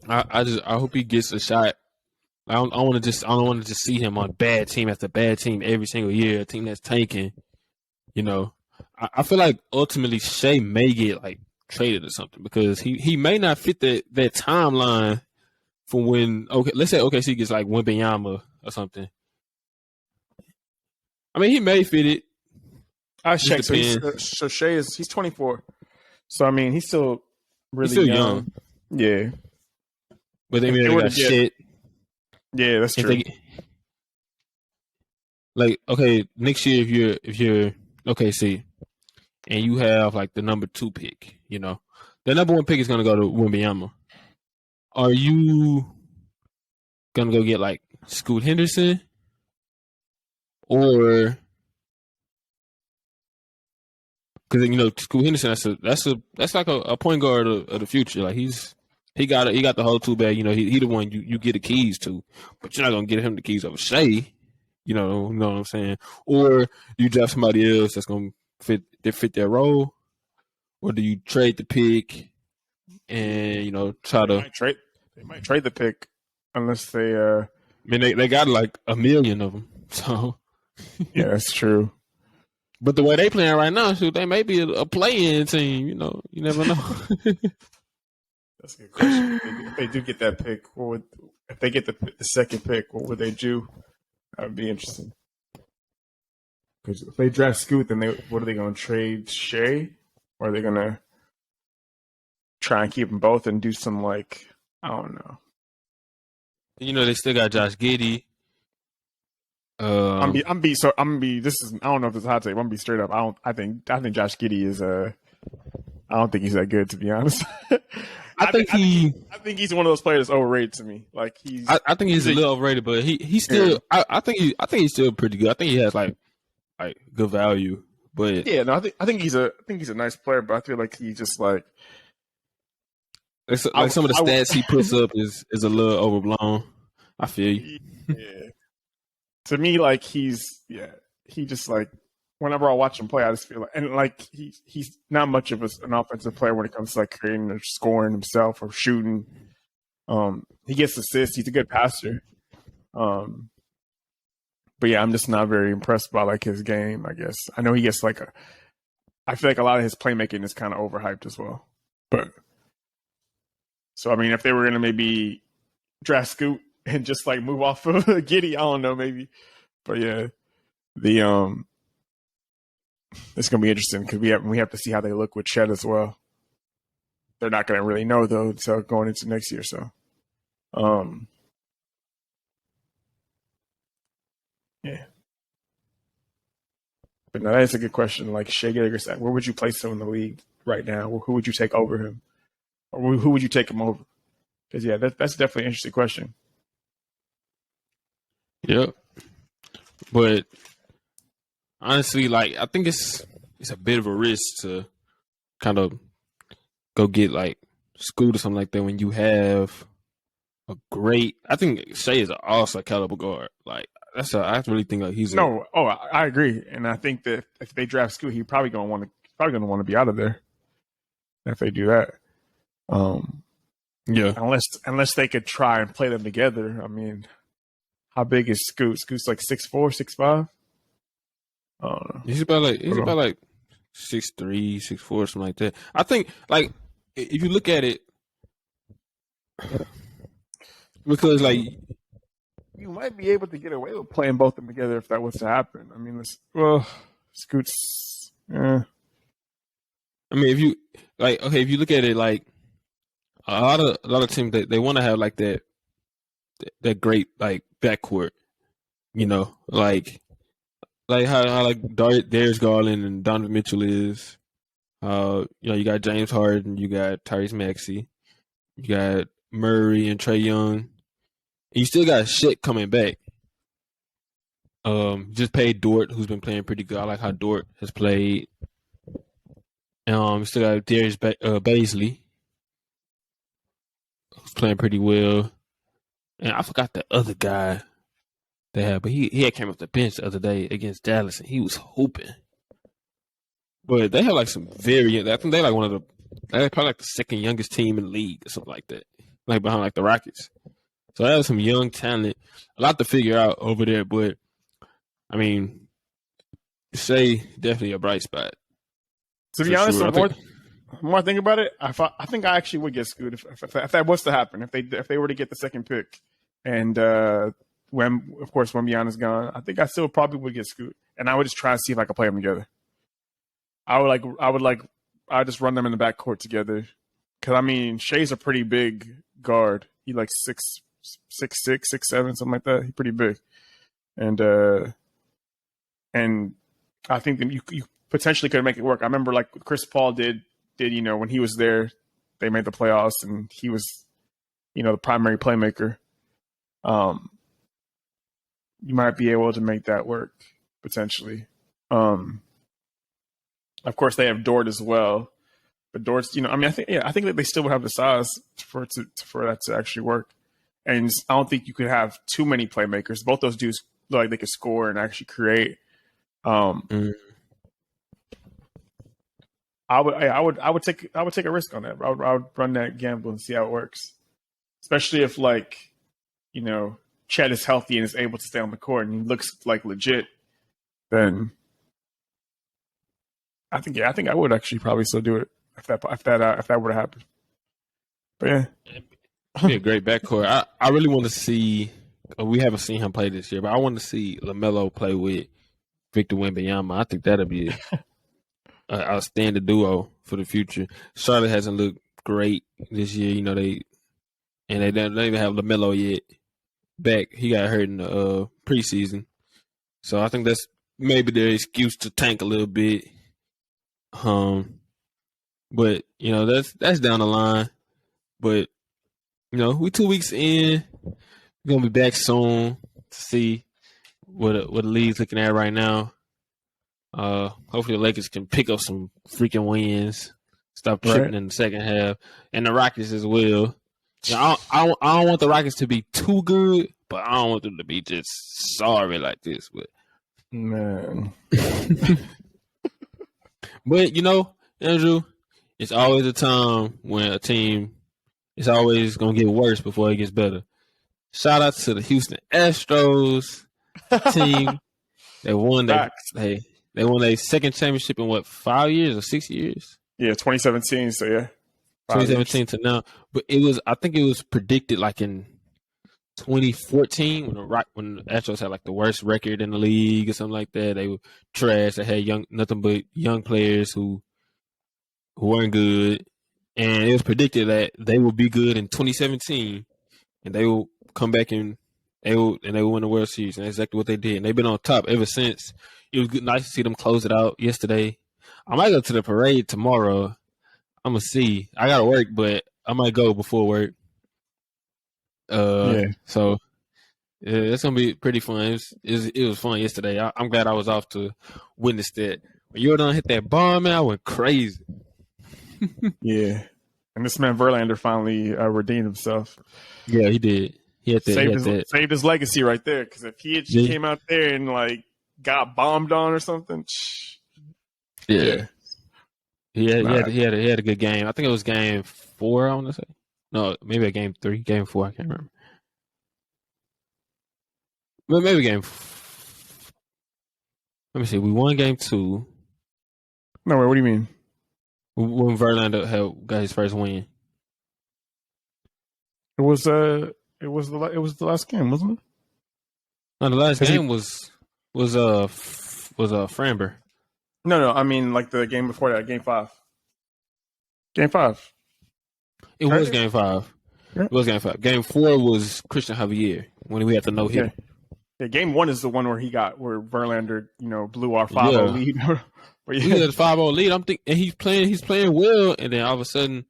Speaker 4: I hope he gets a shot. I don't want to just see him on bad team after bad team every single year. A team that's tanking, I feel like ultimately Shea may get like traded or something because he may not fit that timeline for when let's say OKC gets like Wembanyama or something. I mean, he may fit it.
Speaker 3: I
Speaker 4: Just
Speaker 3: checked.
Speaker 4: depends.
Speaker 3: So Shea he's 24. So I mean, he's still really
Speaker 4: He's still young.
Speaker 3: Yeah,
Speaker 4: But they
Speaker 3: If
Speaker 4: may
Speaker 3: they
Speaker 4: have
Speaker 3: were
Speaker 4: got
Speaker 3: to get-
Speaker 4: shit.
Speaker 3: yeah, that's
Speaker 4: If
Speaker 3: true.
Speaker 4: they, like, okay, next year if you're OKC and you have like the number 2 pick, you know, the number 1 pick is gonna go to Wembanyama. Are you gonna go get like Scoot Henderson or because you know Scoot Henderson that's like a point guard of the future. Like he got the whole 2 bag. You know he the one you get the keys to, but you're not gonna get him the keys over Shea. You know what I'm saying? Or you draft somebody else that's gonna fit their role, or do you trade the pick and you know try to?
Speaker 3: They might trade the pick unless they.
Speaker 4: I mean they got like 1 million of them, so.
Speaker 3: Yeah, that's true.
Speaker 4: But the way they playing right now, shoot, they may be a play-in team. You know, you never know.
Speaker 3: That's a good question. If they do get that pick, if they get the second pick, what would they do? That would be interesting. Because if they draft Scoot, then what are they going to trade Shea? Or are they going to try and keep them both and do some like I don't know.
Speaker 4: You know, they still got Josh Giddey.
Speaker 3: I'm gonna be. This is. I don't know if it's a hot take. I'm gonna be straight up. I think Josh Giddey is I don't think he's that good, to be honest.
Speaker 4: I think
Speaker 3: he's one of those players that's overrated to me. Like
Speaker 4: I think he's a little overrated, but he's still. Yeah. I think he's still pretty good. I think he has like good value. But
Speaker 3: yeah, no, I think he's a nice player, but I feel like he's just like.
Speaker 4: It's like some of the stats he puts up is a little overblown. I feel you.
Speaker 3: Yeah. To me, like he just like whenever I watch him play, I just feel like and like he's not much of an offensive player when it comes to like creating or scoring himself or shooting. He gets assists. He's a good passer. But yeah, I'm just not very impressed by like his game. I guess I know he gets like I feel like a lot of his playmaking is kind of overhyped as well. But so I mean, if they were gonna maybe draft Scoot and just like move off of Giddey, I don't know, maybe. But yeah, it's gonna be interesting because we have to see how they look with Chet as well. They're not gonna really know though until going into next year. So, yeah. But no, that's a good question. Like Shea Gilgeous, where would you place him in the league right now? Who would you take over him, or who would you take him over? Because yeah, that's definitely an interesting question.
Speaker 4: Yep. But honestly, like I think it's a bit of a risk to kind of go get like Scoot or something like that when you have a great. I think Shea is an all-star caliber guard. Like I really think like he's
Speaker 3: I agree, and I think that if they draft Scoot, he's probably gonna want to be out of there if they do that.
Speaker 4: Yeah.
Speaker 3: Unless they could try and play them together. I mean, how big is Scoot? Scoot's like 6'4", 6'5".
Speaker 4: He's about like 6'3", 6'4", something like that. I think like if you look at it, because like
Speaker 3: you might be able to get away with playing both of them together if that was to happen. I mean, Scoot's. I
Speaker 4: mean, if you look at it like a lot of teams they want to have like that great like backcourt, you know, like how like Darius Garland and Donovan Mitchell is. You know, you got James Harden, you got Tyrese Maxey, you got Murray and Trae Young. And you still got shit coming back. Just paid Dort, who's been playing pretty good. I like how Dort has played. Still got Darius Baisley, who's playing pretty well. And I forgot the other guy they had, but he had came off the bench the other day against Dallas, and he was hooping. But they have like some I think they're like they're probably like the second youngest team in the league or something like that, like behind like the Rockets. So they have some young talent, a lot to figure out over there. But I mean, Shea definitely a bright spot.
Speaker 3: To be
Speaker 4: For
Speaker 3: honest,
Speaker 4: sure.
Speaker 3: the more I think about it, I think I actually would get Scoot if that was to happen. If they were to get the second pick, and when of course when Wembanyama's gone, I think I still probably would get Scoot, and I would just try and see if I could play them together. I would just run them in the backcourt together, because I mean Shea's a pretty big guard. He like 6'6", 6'7", something like that. He's pretty big, and I think that you potentially could make it work. I remember like Chris Paul did when he was there, they made the playoffs and he was the primary playmaker. You might be able to make that work potentially. Of course, they have Dort as well, but Dort's I think that they still would have the size for that to actually work. And I don't think you could have too many playmakers. Both those dudes look like they could score and actually create. I would take a risk on that. I would run that gamble and see how it works, especially if Chet is healthy and is able to stay on the court and he looks like legit. Then I think I would actually probably still do it if that were to happen. But yeah,
Speaker 4: be a great backcourt. I really want to see. We haven't seen him play this year, but I want to see LaMelo play with Victor Wembanyama. I think that'll be an outstanding duo for the future. Charlotte hasn't looked great this year. They don't even have LaMelo yet back. He got hurt in the preseason, so I think that's maybe their excuse to tank a little bit. But that's down the line. But we 2 weeks in. We're gonna be back soon to see what the league's looking at right now. Hopefully the Lakers can pick up some freaking wins, stop tripping in the second half, and the Rockets as well. I don't want the Rockets to be too good, but I don't want them to be just sorry like this. But
Speaker 3: man,
Speaker 4: but Andrew, it's always a time when a team is always gonna get worse before it gets better. Shout out to the Houston Astros team. They won they won their second championship in 5 years or 6 years?
Speaker 3: Yeah, 2017. So yeah,
Speaker 4: 2017 to now. But I think it was predicted like in 2014 when the Astros had like the worst record in the league or something like that. They were trash. They had nothing but young players who weren't good, and it was predicted that they would be good in 2017, and they will come back and they will win the World Series, and that's exactly what they did. And they've been on top ever since. It was nice to see them close it out yesterday. I might go to the parade tomorrow. I'm gonna see. I gotta work, but I might go before work. So it's gonna be pretty fun. It was fun yesterday. I'm glad I was off to witness that. When Jordan hit that bomb, man, I went crazy.
Speaker 3: Yeah, and this man Verlander finally redeemed himself.
Speaker 4: Yeah, he did. He had that.
Speaker 3: Saved his legacy right there. Because if he had came out there and got bombed on or something,
Speaker 4: yeah. He had a good game. I think it was game 4. I want to say no, maybe a game 3, game 4. I can't remember. But maybe game. Let me see. We won game 2.
Speaker 3: No, wait. What do you mean?
Speaker 4: When Verlander got his first win.
Speaker 3: It was the last game, wasn't it?
Speaker 4: No, the last game was Framber.
Speaker 3: No. I mean, like the game before that, game 5. Game 5.
Speaker 4: It was game 5. Yeah. It was game 5. Game 4 was Christian Javier when we had the no hit.
Speaker 3: Yeah, game 1 is the one where Verlander, blew our 5-0 lead.
Speaker 4: But yeah. We had a 5-0 lead. I'm thinking, and he's playing well, and then all of a sudden,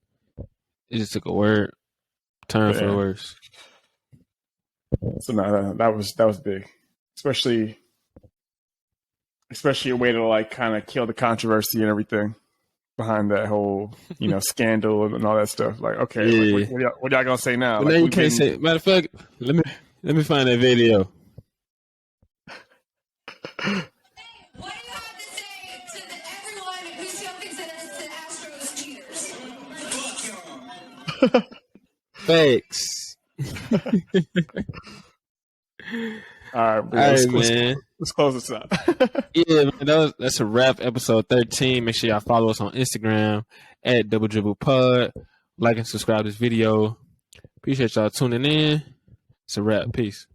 Speaker 4: it just took a turn for the worse.
Speaker 3: So no, that was big, especially a way to kind of kill the controversy and everything behind that whole scandal and all that stuff. Like, okay, what y'all gonna say now?
Speaker 4: Now you can't say. Matter of fact, let me find that video.
Speaker 2: What do you have to say to everyone who still considers the Astros cheaters?
Speaker 4: Fuck y'all. Thanks.
Speaker 3: All right,
Speaker 4: All right, man.
Speaker 3: let's close this out.
Speaker 4: Yeah, man, that's a wrap. Episode 13. Make sure y'all follow us on Instagram at Double Dribble Pod. Like and subscribe to this video. Appreciate y'all tuning in. It's a wrap. Peace.